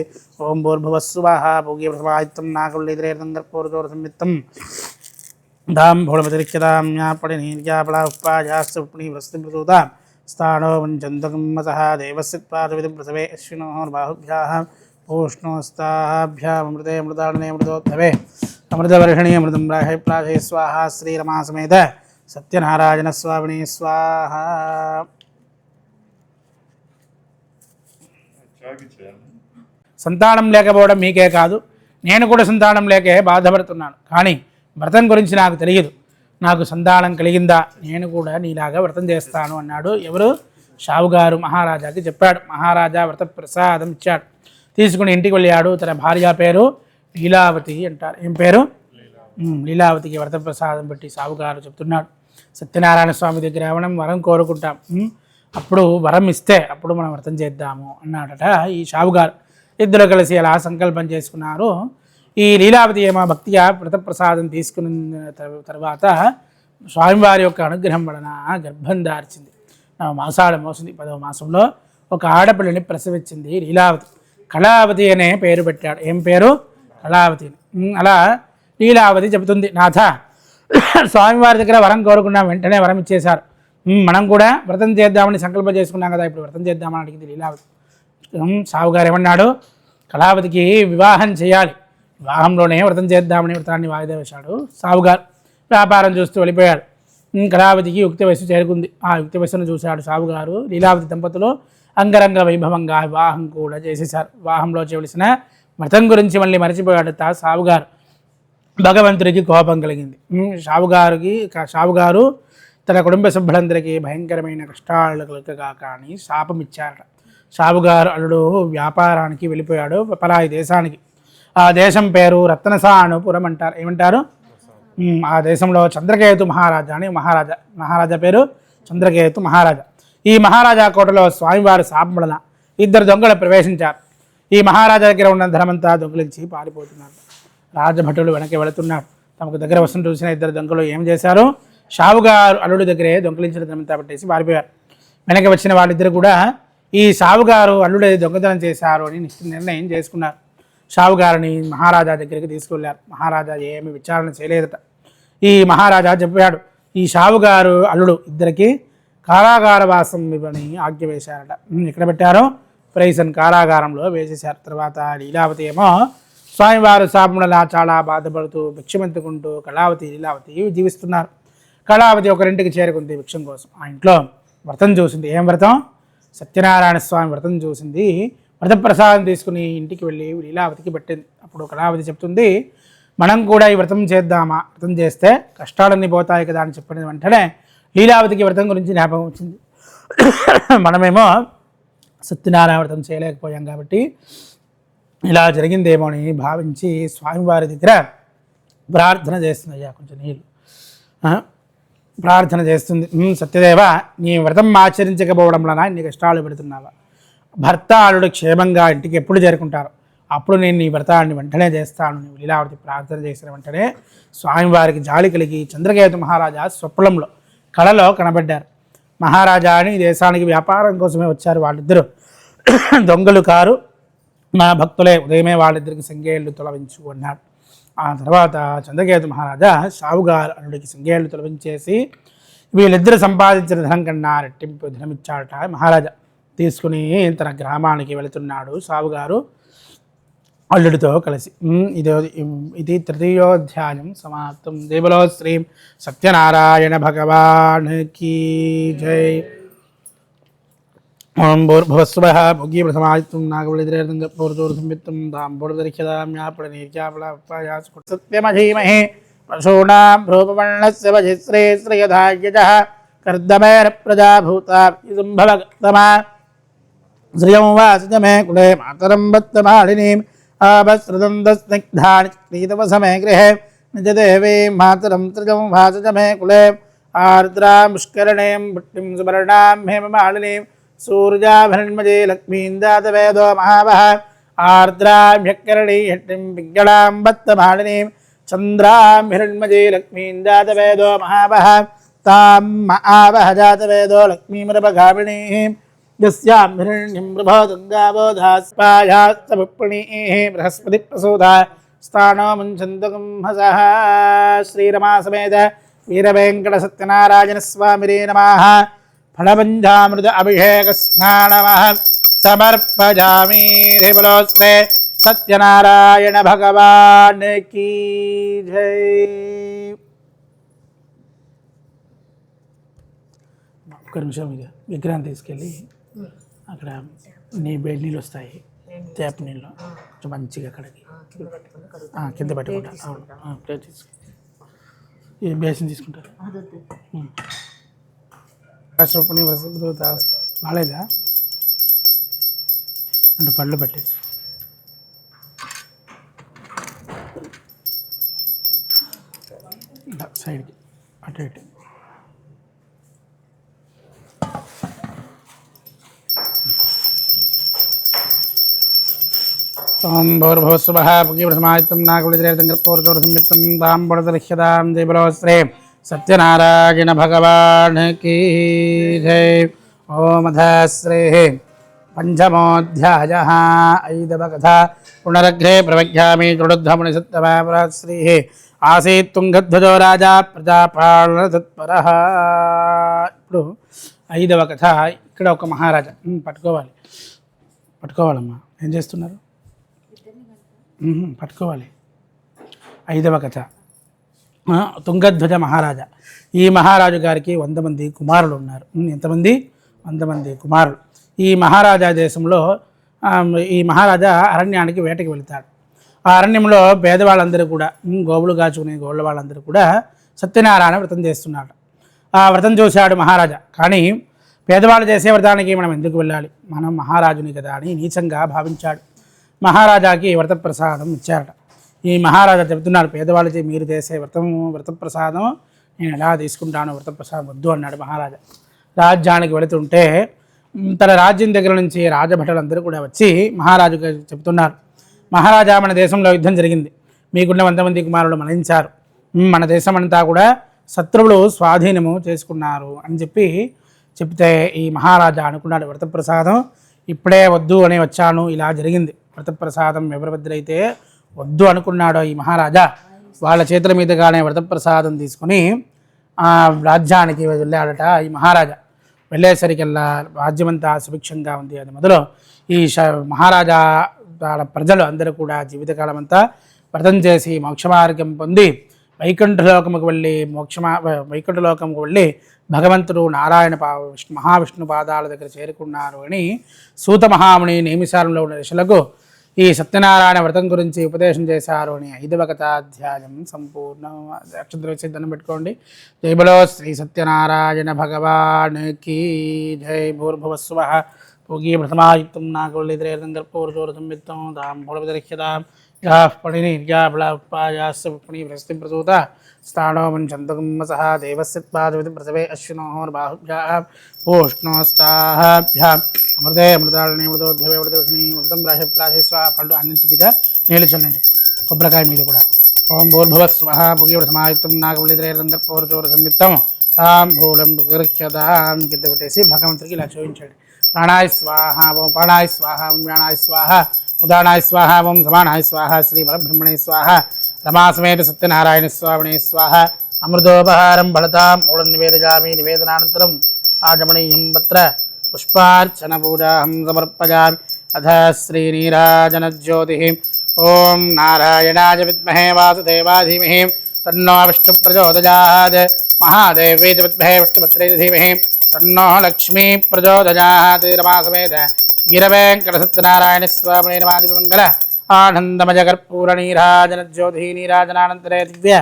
ఓం భూర్భువస్సువః భోగి ప్రసవాయిత్తం నాగవల్లిద్రేర్దంగర్పూర్దోర సంయుక్తం దాంభోళమతిరిక్యతాం జ్ఞాపడి నీర్యాపళా ఉపాయాస్తుని వృస్తి ప్రసూతా స్థానో వంచంతకమ్మసః దేవస్యత్పాదవిధం ప్రసవే అశ్వినోర్బాహుభ్యాః పూష్ణోస్తాభ్యామృతే అమృతాళనే అమృతోద్భవే అమృతవర్షిణి అమృతం ప్రాహే ప్రాహే స్వాహ. శ్రీరమా సమేత సత్యనారాయణ స్వామిని స్వాహ. సంతానం లేకపోవడం మీకే కాదు, నేను కూడా సంతానం లేకే బాధపడుతున్నాను. కానీ వ్రతం గురించి నాకు తెలియదు. నాకు సంతానం కలిగిందా, నేను కూడా నీలాగా వ్రతం చేస్తాను అన్నాడు. ఎవరు? షావుగారు మహారాజాకి చెప్పాడు. మహారాజా వ్రత ప్రసాదం ఇచ్చాడు. తీసుకుని ఇంటికి వెళ్ళాడు. తన భార్య పేరు లీలావతి అంటారు. ఏం పేరు? లీలావతికి వ్రత ప్రసాదం పెట్టి షావుగారు చెప్తున్నాడు, సత్యనారాయణ స్వామి దగ్గర వరం కోరుకుంటాం, అప్పుడు వరం ఇస్తే అప్పుడు మనం వ్రతం చేద్దాము అన్నాడట ఈ షావుగారు. ఇద్దరు కలిసి అలా సంకల్పం చేసుకున్నారు. ఈ లీలావతి ఏమో భక్తిగా వ్రత ప్రసాదం తీసుకున్న తర్వాత స్వామివారి యొక్క అనుగ్రహం వలన గర్భం దార్చింది. 9 మాసాలు మోసింది. 10వ మాసంలో ఒక ఆడపిల్లని ప్రసవించింది లీలావతి. కళావతి అనే పేరు పెట్టాడు. ఏం పేరు? కళావతి. అలా లీలావతి చెబుతుంది, నాథ స్వామివారి దగ్గర వరం కోరుకున్నాం, వెంటనే వరం ఇచ్చేశారు. మనం కూడా వ్రతం చేద్దామని సంకల్పం చేసుకున్నాం కదా, ఇప్పుడు వ్రతం చేద్దామని అడిగింది లీలావతి. సావుగారు ఏమన్నాడు? కళావతికి వివాహం చేయాలి, వివాహంలోనే వ్రతం చేద్దామని వ్రతాన్ని వాయిదా వేశాడు సావుగారు. వ్యాపారం చూస్తూ వెళ్ళిపోయాడు. కళావతికి యుక్త వయస్సు చేరుకుంది. ఆ యుక్త వయస్సును చూశాడు సావుగారు. లీలావతి దంపతులు అంగరంగ వైభవంగా వివాహం కూడా చేసేశారు. వివాహంలో చేయవలసిన వ్రతం గురించి మళ్ళీ మర్చిపోయాడు సావుగారు. భగవంతుడికి కోపం కలిగింది. షావుగారు తన కుటుంబ సభ్యులందరికీ భయంకరమైన కష్టాలు కలగగా కానీ శాపం ఇచ్చారట. షావుగారు అల్లుడు వ్యాపారానికి వెళ్ళిపోయాడు పరాయి దేశానికి. ఆ దేశం పేరు రత్నసానుపురం అంటారు. ఏమంటారు? ఆ దేశంలో చంద్రకేతు మహారాజా అని మహారాజా పేరు చంద్రకేతు మహారాజా. ఈ మహారాజా కోటలో స్వామివారి శాపం వలన 2 దొంగలు ప్రవేశించారు. ఈ మహారాజా దగ్గర ఉన్న ధనమంతా దొంగలించి పారిపోతున్నారు. రాజభటులు వెనక్కి వెళుతున్నారు. తమకు దగ్గర వస్తున్న చూసిన 2 దొంగలు ఏం చేశారు? షావుగారు అల్లుడి దగ్గరే దొంగలించిన ధనమంతా పట్టేసి పారిపోయారు. వెనక్కి వచ్చిన వాళ్ళిద్దరు కూడా ఈ షావుగారు అల్లుడే దొంగతనం చేశారు అని నిర్ణయం చేసుకున్నారు. షావుగారిని మహారాజా దగ్గరికి తీసుకెళ్లారు. మహారాజా ఏమి విచారణ చేయలేదట. ఈ మహారాజా చెప్పాడు, ఈ షావుగారు అల్లుడు ఇద్దరికి కారాగార వాసం ఇవ్వని ఆజ్ఞ వేశారట. ఎక్కడ పెట్టారో? ప్రైసన్ కారాగారంలో వేసేశారు. తర్వాత లీలావతి ఏమో స్వామివారు శాపములా చాలా బాధపడుతూ భిక్షమెత్తుకుంటూ లీలావతి జీవిస్తున్నారు. కళావతి ఒకరింటికి చేరుకుంది భిక్షం కోసం. ఆ ఇంట్లో వ్రతం చూసింది. ఏం వ్రతం? సత్యనారాయణ స్వామి వ్రతం చూసింది. వ్రతప్రసాదం తీసుకుని ఇంటికి వెళ్ళి లీలావతికి పెట్టింది. అప్పుడు కళావతి చెప్తుంది, మనం కూడా ఈ వ్రతం చేద్దామా, వ్రతం చేస్తే కష్టాలన్నీ పోతాయి కదా అని చెప్పిన వెంటనే లీలావతికి వ్రతం గురించి జ్ఞాపకం వచ్చింది. మనమేమో సత్యనారాయణ వ్రతం చేయలేకపోయాం కాబట్టి ఇలా జరిగిందేమో అని భావించి స్వామివారి దగ్గర ప్రార్థన చేస్తుంది. అయ్యా కొంచెం నీళ్ళు ప్రార్థన చేస్తుంది. సత్యదేవ, నీ వ్రతం ఆచరించకపోవడం వలన నీ కష్టాలు పెడుతున్నావా? భర్త అల్లుడు క్షేమంగా ఇంటికి ఎప్పుడు చేరుకుంటారు అప్పుడు నేను నీ వ్రతాన్ని వెంటనే చేస్తాను. లీలావతి ప్రార్థన చేసిన వెంటనే స్వామివారికి జాలి కలిగి చంద్రకేతు మహారాజా స్వప్నంలో కళలో కనబడ్డారు. మహారాజా అని దేశానికి వ్యాపారం కోసమే వచ్చారు వాళ్ళిద్దరూ, దొంగలు కారు, నా భక్తులే, ఉదయమే వాళ్ళిద్దరికి సంగేళ్ళు తొలగించు అన్నాడు. ఆ తర్వాత చంద్రకేతు మహారాజా షావుగారు అల్లుడికి సంగేళ్ళు తొలగించేసి వీళ్ళిద్దరు సంపాదించిన ధనం కన్నా రెట్టింపు ధనం ఇచ్చాడట. మహారాజా తీసుకుని తన గ్రామానికి వెళుతున్నాడు షావుగారు అల్లుడితో కలిసి. ఇది 3వ సమాప్తం. దేవలో శ్రీ సత్యనారాయణ భగవానికి జై. ఓం భూర్భువస్సువః భోగి ప్రసమాయిత్తం నాగవల్లిద్రేర్దంగర్పూర్దోర సంయుక్తం దాంభోళమతిరిక్యతాం జ్ఞాపడి నీర్యాపళా ఉపాయాస్ సత్యమధీమహే పశూనాం రూపవర్ణస్య వజిశ్రేశ్రయధాయజః కర్దమేన ప్రజాభూతా సంభవగతమా శ్రియం వాసిజమే కులే మాతరం భక్తమాలినీం ఆభస్రదందస్నిగ్ధాని క్రీతవసమే గృహే నిజదేవీ మాతరం త్రిజం వాసిజమే కులే ఆర్ద్రాముష్కరణీం భుట్టిం సువర్ణాం హేమమాలినీం సూర్యాభరణ్మజే లక్ష్మీం దాతవేదో మహావహ ఆర్ద్రామ్యకరణీ హట్టిం పిగ్గళాం భక్తమాలినీం చంద్రాం హిరణ్మయీ లక్ష్మీం జాతవేదో మహావహ తాం మహావహ జాతవేదో లక్ష్మీమరభగామిణీం యస్యాం హిరణ్యం ప్రభోదం గావోధాస్పాయాస్తవిప్రణీః బృహస్పతి ప్రసూదా స్థానో ముంచంతకం హసః. శ్రీరమా సమేత వీరవేంకట సత్యనారాయణ స్వామిరే నమః. ఫలపంచామృత అభిషేక స్నానమహం సమర్పయామి. బలోస్త్రే సత్యనారాయణ భగవాన్ కీ జై. ఒక్క నిమిషం ఇక విగ్రహం తీసుకెళ్ళి అక్కడ వేడి నీళ్ళు వస్తాయి, ట్యాప్ నీళ్ళు కొంచెం మంచిగా అక్కడికి కింద పెట్టుకుంటా. అవును ప్లేట్ తీసుకు ఏ బేసిన్ తీసుకుంటారు. రూపణి బాగాలేదా? రెండు పళ్ళు పెట్టేసి సైడ్కి అటు ఇటు. ఓం భూర్భువస్సువః పుగీప్రథమాదిత్యం నాగవళిద్రేవతం కర్పూరచూర సంయుక్తం తాంబూలదర్శదాం జయబలోస్త్రే సత్యనారాయణ భగవాన్ కీ జై. ఓం అధశ్రీ పంచమోऽధ్యాయः. ఐదవ కథ. పునరగ్రే ప్రవక్ష్యామి తుడుద్ధముని సత్తమశ్రీ ఆసీత్ తుంగధ్వజో రాజా ప్రజాపాలన తత్పరః. ఇప్పుడు ఐదవ కథ. ఇక్కడ ఒక మహారాజా పట్టుకోవాలమ్మా. ఏం చేస్తున్నారు? పట్టుకోవాలి. ఐదవ కథ. తుంగధ్వజ మహారాజా. ఈ మహారాజు గారికి 100 మంది కుమారులు ఉన్నారు. ఎంతమంది? 100 మంది కుమారులు. ఈ మహారాజా దేశంలో ఈ మహారాజా అరణ్యానికి వేటకి వెళతాడు. ఆ అరణ్యంలో పేదవాళ్ళందరూ కూడా గోవులు కాచుకునే గోళ్ళ వాళ్ళందరూ కూడా సత్యనారాయణ వ్రతం చేస్తున్నాడు. ఆ వ్రతం చూశాడు మహారాజా. కానీ పేదవాళ్ళు చేసే వ్రతానికి మనం ఎందుకు వెళ్ళాలి, మనం మహారాజుని కదా అని నీచంగా భావించాడు. మహారాజాకి వ్రతప్రసాదం ఇచ్చారట. ఈ మహారాజా చెబుతున్నాడు, పేదవాళ్ళు మీరు చేసే వ్రతప్రసాదం నేను ఎలా తీసుకుంటాను, వ్రతప్రసాదం వద్దు అన్నాడు మహారాజా. రాజ్యానికి వెళుతుంటే తన రాజ్యం దగ్గర నుంచి రాజభటులందరూ కూడా వచ్చి మహారాజుకి చెబుతున్నారు, మహారాజా మన దేశంలో యుద్ధం జరిగింది, మీకున్న 100 మంది కుమారులు మరణించారు, మన దేశం అంతా కూడా శత్రువులు స్వాధీనము చేసుకున్నారు అని చెప్తే ఈ మహారాజా అనుకున్నాడు, వ్రతప్రసాదం ఇప్పుడే వద్దు అని వచ్చాను, ఇలా జరిగింది. వ్రతప్రసాదం ఎవరి వద్దరైతే వద్దు అనుకున్నాడో ఈ మహారాజా వాళ్ళ చేతుల మీదుగానే వ్రతప్రసాదం తీసుకొని రాజ్యానికి వెళ్ళాడట. ఈ మహారాజా వెళ్ళేసరికల్లా రాజ్యమంతా సుభిక్షంగా ఉంది. అది మొదలు ఈ మహారాజా ప్రజలు అందరూ కూడా జీవితకాలం అంతా వ్రతం చేసి మోక్షమార్గం పొంది వైకుంఠలోకముకు వెళ్ళి భగవంతుడు నారాయణ మహావిష్ణు పాదాల దగ్గర చేరుకున్నారు అని సూత మహాముని నేమిసారంలో ఉన్న ఋషులకు ఈ సత్యనారాయణ వ్రతం గురించి ఉపదేశం చేశారు అని 5వ కథాధ్యాయం సంపూర్ణం. అక్షంతలు వేసి దండం పెట్టుకోండి. జై బలో శ్రీ సత్యనారాయణ భగవాన్ కీ జై. భూర్భువస్సువః భోగీ ప్రథమాయుక్తం నాగవళిద్రేవతం కర్పూరచూర సంయుక్తం తాంబూలదర్శదాం యాః పణినిర్యాబలాపాయాస్య పుణ్యవృష్టిం ప్రసూత స్థానో మంచంతకం సహ దేవస్య పాదవితి ప్రసవే అశ్వినోర్బాహుభ్యాః పూష్ణోస్తాభ్యాం అమృతే అమృతాళిని మృతోద్భవే మృతోషిణి మృతం ప్రాహి స్వాహ. పళ్ళు అన్నింటి మీద నీళ్ళు చల్లండి, కొబ్బరికాయ మీద కూడా. ఓం భూర్భువస్సువః భోగీప్రథమాయుక్తం నాగవళిద్రేవతం కర్పూరచూర సంయుక్తం తాంబూలం గృహ్యదాం కింద పెట్టేసి భగవంతుడికి ఇలా చూపించండి. ప్రాణాయ స్వాహ ఓం ప్రాణాయ స్వాహ ఓం వ్యాణాయ స్వాహ ఉదానాయ స్వాహ ఓం సమానాయ స్వాహ శ్రీ పరబ్రహ్మణే స్వాహ రమాసమేత సత్యనారాయణ స్వామినే స్వాహ. అమృతోపహారం ఫలతాం మూలం నివేదయామి. నివేదనానంతరం ఆజమనీయం పత్ర పుష్పార్చన పూజాహం సమర్పయామి. అథ శ్రీనీరాజనజ్యోతి. ఓం నారాయణాయ విద్మహే వాసుదేవాయ ధీమహి తన్నో విష్ణు ప్రచోదయాత్. మహాదేవే చ విద్మహే విష్ణుపత్రే ధీమహి తన్నో లక్ష్మీ ప్రచోదయాత్. రమాసమేత వీరవేంకట సత్యనారాయణ స్వామినే నమాదిమంగళ ఆనందమయ కర్పూర నీరాజన జ్యోతి. నీరాజనానంతరే దివ్య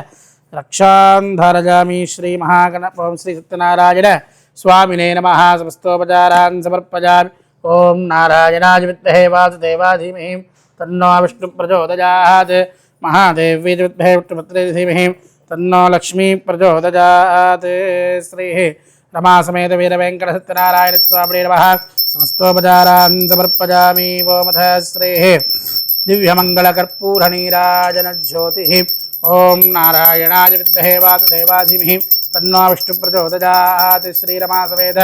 రక్షాంధరజామి. శ్రీ మహాగణప శ్రీ సత్యనారాయణ స్వామినే నమః. సమస్తోపచారాన్ సమర్పయామి. ఓం నారాయణాయ విద్మహే వాసుదేవాయ ధీమహి తన్నో విష్ణు ప్రచోదయాత్. మహాదేవీ విద్మహే విష్ణుపత్రే ధీమహి తన్నో లక్ష్మీ ప్రచోదయాత్. శ్రీ రమాసమేత వీరవేంకట సత్యనారాయణ స్వామినే నమః. సమస్తోపచారాన్ సమర్పయామి. ఓం అథ శ్రీ దివ్యమంగళకర్పూర నీరాజన జ్యోతి. ఓం నారాయణాయ విద్మహే వాసుదేవాధీమహి తన్నో విష్ణు ప్రచోదయాత్. శ్రీరమా సమేత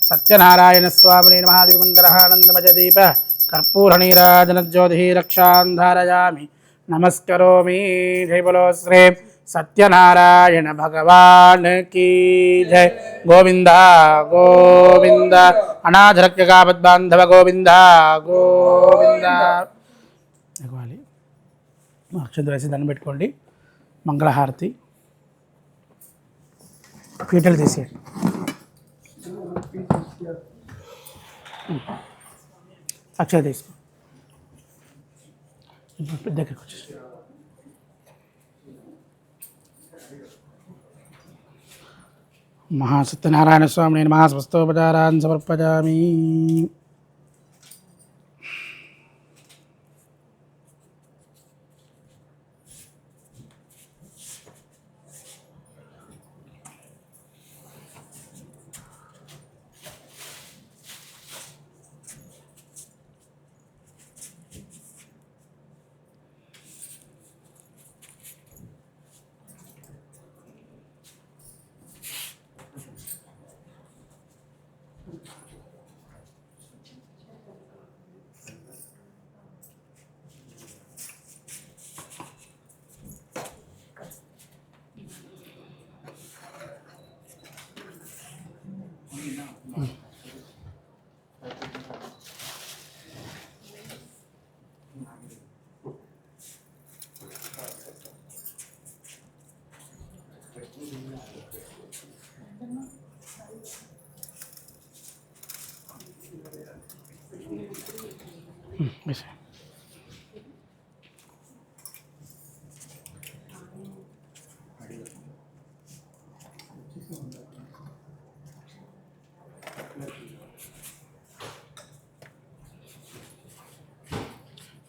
సత్యనారాయణ స్వామినే నమః. దివంకరానందమజదీప కర్పూర నీరాజన జ్యోతి రక్షాన్ ధారయామి నమస్కరోమి. జై బలో శ్రీ సత్యనారాయణ భగవాన్ కీ జై. గోవింద గోవింద అనాథరక్షకాపద్బాంధవ గోవింద గోవింద. ఇవ్వాలి అక్షంత వేసి దండం పెట్టుకోండి. మంగళహారతి పీటలు తీసేయండి. అక్షయ తీసుకో. దగ్గరకు వచ్చేసి మహాసత్యనారాయణ స్వామి నేను మహాస్వస్తోపచారాన్ని సమర్పయామి.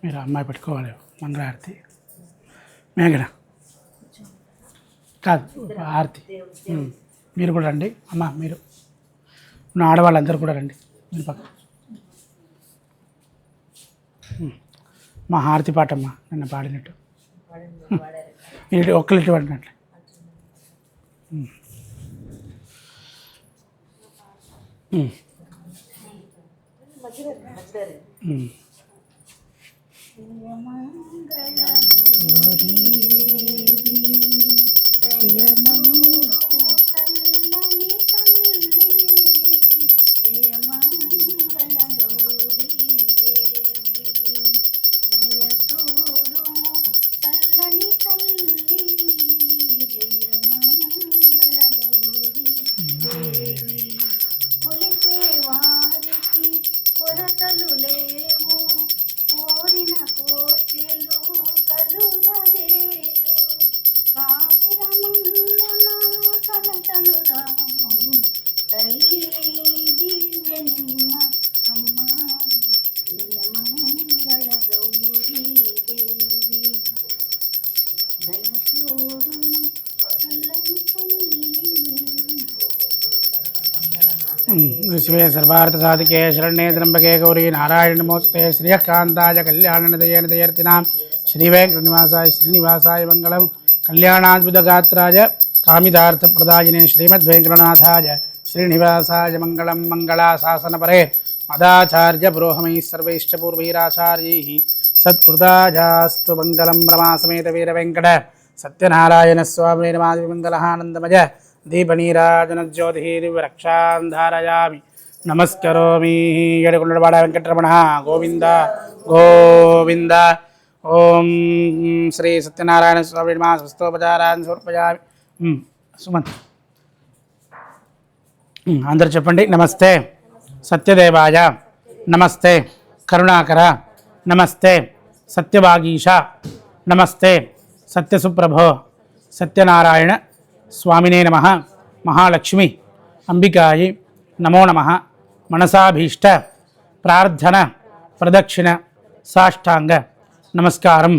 మీరు అమ్మాయి పెట్టుకోవాలి మంగళారతి. మేఘన కాదు ఆరతి. మీరు కూడా రండి అమ్మ. మీరు ఉన్న ఆడవాళ్ళందరూ కూడా రండి. మీరు పక్క మా హారతి పాటమ్మ నిన్న పాడినట్టు ఒక్కలిట్టు పడినట్లు. విశ్వే సర్వార్థసాధికే శరణ్యే త్ర్యంబకే గౌరీ నారాయణ నమోస్తుతే. శ్రియకాంతాయ కళ్యాణనిధయే నిధయర్తినాం శ్రీవేంకటనివాసాయ శ్రీనివాసాయ మంగళం. కళ్యాణాద్భుతగాత్రాయ కామితార్థప్రదాయినే శ్రీమద్వేంకటనాథాయ శ్రీనివాసాయ మంగళం. మంగళాశాసనపరే మదాచార్య పురోహమైः సర్వైశ్చ పూర్వైరాచార్యైः సత్కృతాయాస్తు మంగళం. రమాసమేత వీరవెంకట సత్యనారాయణ స్వామి మంగళానందమయ దీపనీరాజన జ్యోతి దివ్యరక్షాన్ ధారయామి నమస్కరోమి. ఏడుకొండలవాడ వెంకటరమణ గోవింద గోవింద. ఓం శ్రీ సత్యనారాయణ స్వామి స్వస్తోపచారాన్ని సమర్పయామి. సుమంత్ అందరు చెప్పండి. నమస్తే సత్యదేవాయ, నమస్తే కరుణాకర, నమస్తే సత్యవాగీష, నమస్తే సత్యసుప్రభో, సత్యనారాయణ స్వామినే నమః. మహాలక్ష్మి అంబికాయి నమో నమః. మనసాభీష్ట ప్రార్థన ప్రదక్షిణ సాష్టాంగ నమస్కారం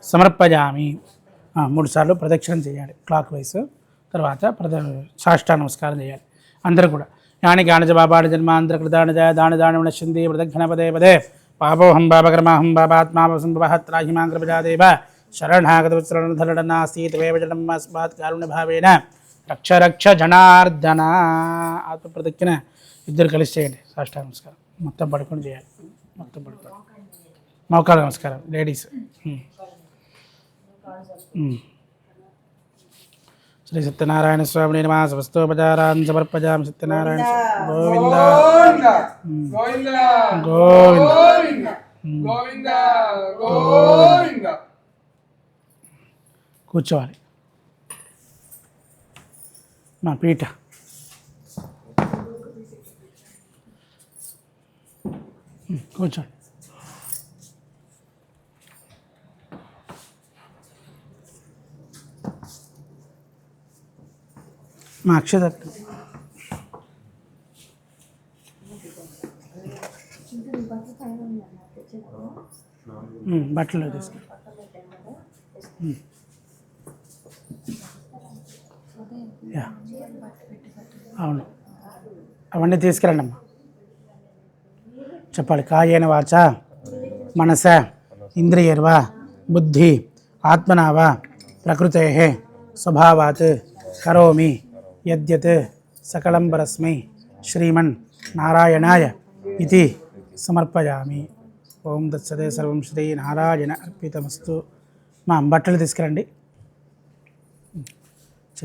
సమర్పయామి. 3 సార్లు ప్రదక్షిణం చేయాలి క్లాక్ వైస్. తర్వాత సాష్టాంగ నమస్కారం చేయాలి అందరూ కూడా. యాని గాణజ బాబాడ జన్మాంతరకృతాణజ దాన దాన నశ్యంతి ప్రదక్షిణ పదే పదే పాపోహం పాపకర్మాహం పాపాత్మాపసంభవః త్రాహిమాం కృపజాదేవ శరణాగతవత్సరణధరణనాసీతమేవ జనం అస్మాత్ కారుణ్యభావేన రక్ష రక్ష జనార్దన. ఆత్మప్రతిజ్ఞన ఇద్దరు కలిసి చేయండి. సాష్టాంగ నమస్కారం మొత్తం పడుకొని చేయాలి. మొత్తం పడుకొని మోకాళ్ళ నమస్కారం లేడీస్. శ్రీ సత్యనారాయణ స్వామి నమ. సమస్తోపచారాన్ సమర్పజామి. సత్యనారాయణ గోవింద గోవింద గోవింద. కూర్చోవాలి. మా పీఠ కూర్చోండి. మా అక్షత బట్టలు తీసుకు. అవును అవన్నీ తీసుకురండి అమ్మా. చెప్పాలి. కాయేన వాచ మనస ఇంద్రియర్వా బుద్ధి ఆత్మనావా ప్రకృతే స్వభావాత్ కరోమి యద్యత్ సకలం పరస్మై శ్రీమన్ నారాయణాయ ఇది సమర్పయామి. ఓం తత్సదే సర్వం శ్రీ నారాయణ అర్పితమస్తు. మా బట్టలు తీసుకురండి.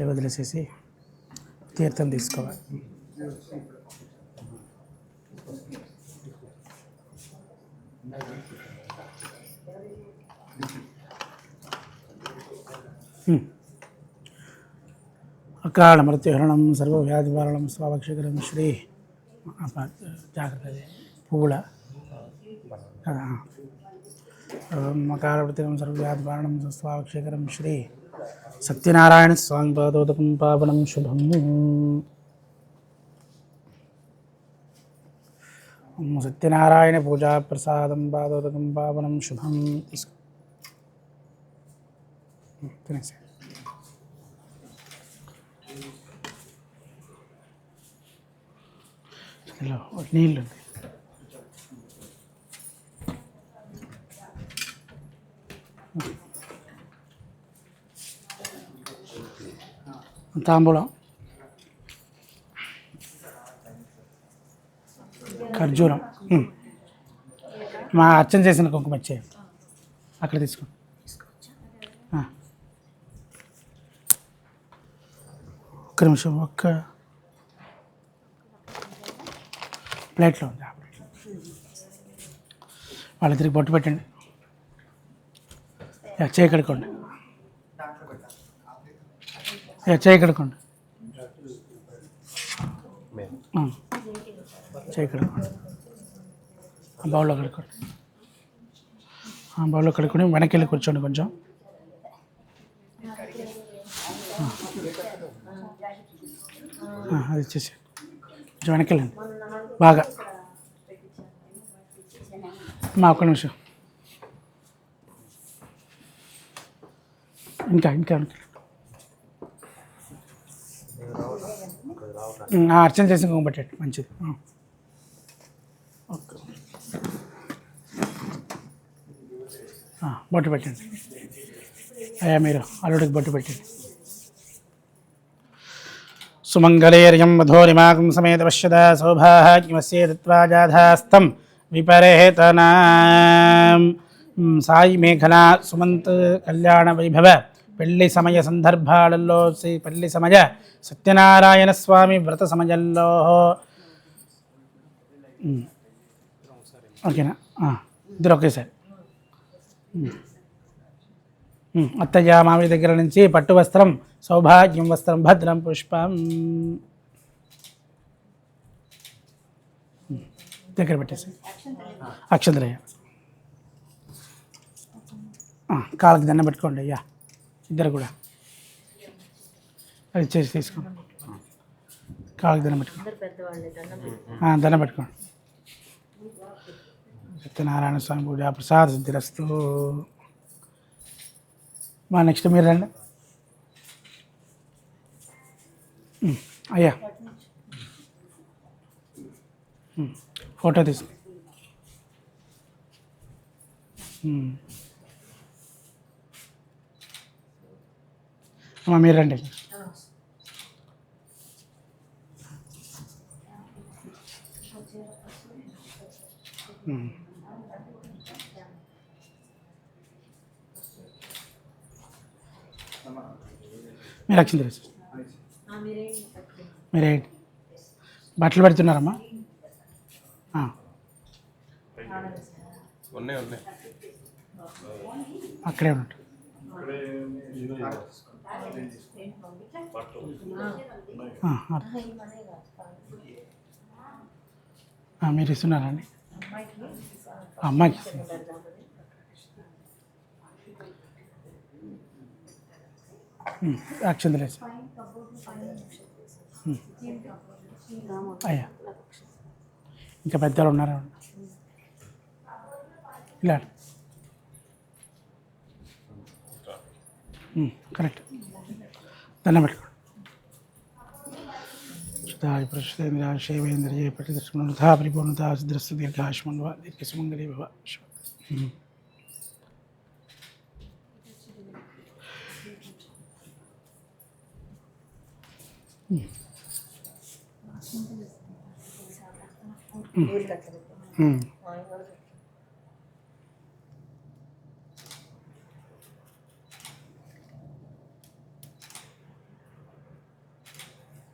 వదిలేసేసి తీర్థం తీసుకోవాలి. అకాల మృత్యుహరణం సర్వవ్యాధివారణం స్వావక్షకరం శ్రీ. జాగ్రత్త పువ్వుల అకాల మృత్యుహరణం సర్వవ్యాధివారణం స్వావక్షకరం శ్రీ సత్యనారాయణ స్వామి పాదోదకం పావనం శుభం. సత్యనారాయణ పూజా ప్రసాదం పాదోదకం పావనం శుభం. తినేసి నీళ్ళు తాంబూలం ఖర్జూరం. మా అర్చన చేసిన కుంకుమ వచ్చే అక్కడ తీసుకో. ఒక్క నిమిషం. ఒక్క ప్లేట్లో ఉంది. వాళ్ళిద్దరికి బొట్టు పెట్టండి. చేయి కడుక్కోండి. చేయి కడుక్కోండి. చేయి కడుక్కోండి. బౌల్లో కడుక్కోండి. బౌల్లో కడుక్కొని వెనక్కి వెళ్ళి కూర్చోండి. కొంచెం అది ఇచ్చేసి కొంచెం వెనక్కి వెళ్ళండి బాగా. ఒక్క నిమిషం. ఇంకా అర్చన చేసి కుంకుమ పెట్టండి. మంచిది. బొట్టు పెట్టండి. అయ్యా మీరు అల్లుడికి బొట్టు పెట్టండి. సుమంగళేర్యం వధోరిమాకం సమేత పశ్యత సౌభాగ్యమస్యే దత్వా జాధాస్తం విపరేతనాం. సాయి మేఘనా సుమంత్ కళ్యాణ వైభవ పెళ్లి సమయ సందర్భాలలో పెళ్లి సమయ సత్యనారాయణ స్వామి వ్రత సమయంలో. ఓకేనా? ఇద్దరు ఒకేసారి. అత్తయ్య మామిడి దగ్గర నుంచి పట్టు వస్త్రం, సౌభాగ్యం వస్త్రం, భద్రం పుష్పం దగ్గర పెట్టేసి అక్షంతలయ్య కాళ్ళకి దండం పెట్టుకోండి. అయ్యా ఇద్దరు కూడా అది చేసి తీసుకోండి. కాళ్ళకి దండం పెట్టుకోండి. దండం పెట్టుకోండి. సత్యనారాయణ స్వామి పూజ ప్రసాద సిద్ధిరస్తు. మా నెక్స్ట్ మీరు రండి. అయ్యా ఫోటో తీసుకో. అమ్మ మీరు రండి. మీరు అక్షింత వేసి మీరేంటి బట్టలు పెడుతున్నారమ్మా? అక్కడే ఉన్నట్టు మీరు ఇస్తున్నారండి అమ్మాయికి? అక్షంతలు వేసి అయ్యా ఇంకా పెద్దలు ఉన్నారా? ఇలా కరెక్ట్. దండం పెట్టుకోండి. శుద్ధాయ పురుషేంద్ర శైవేంద్ర జయ ప్రతిదర్శనతా పరిపూర్ణత సిద్రస్తు దీర్ఘాయుష్మన్వ దీర్ఘసుమంగళీ భవ.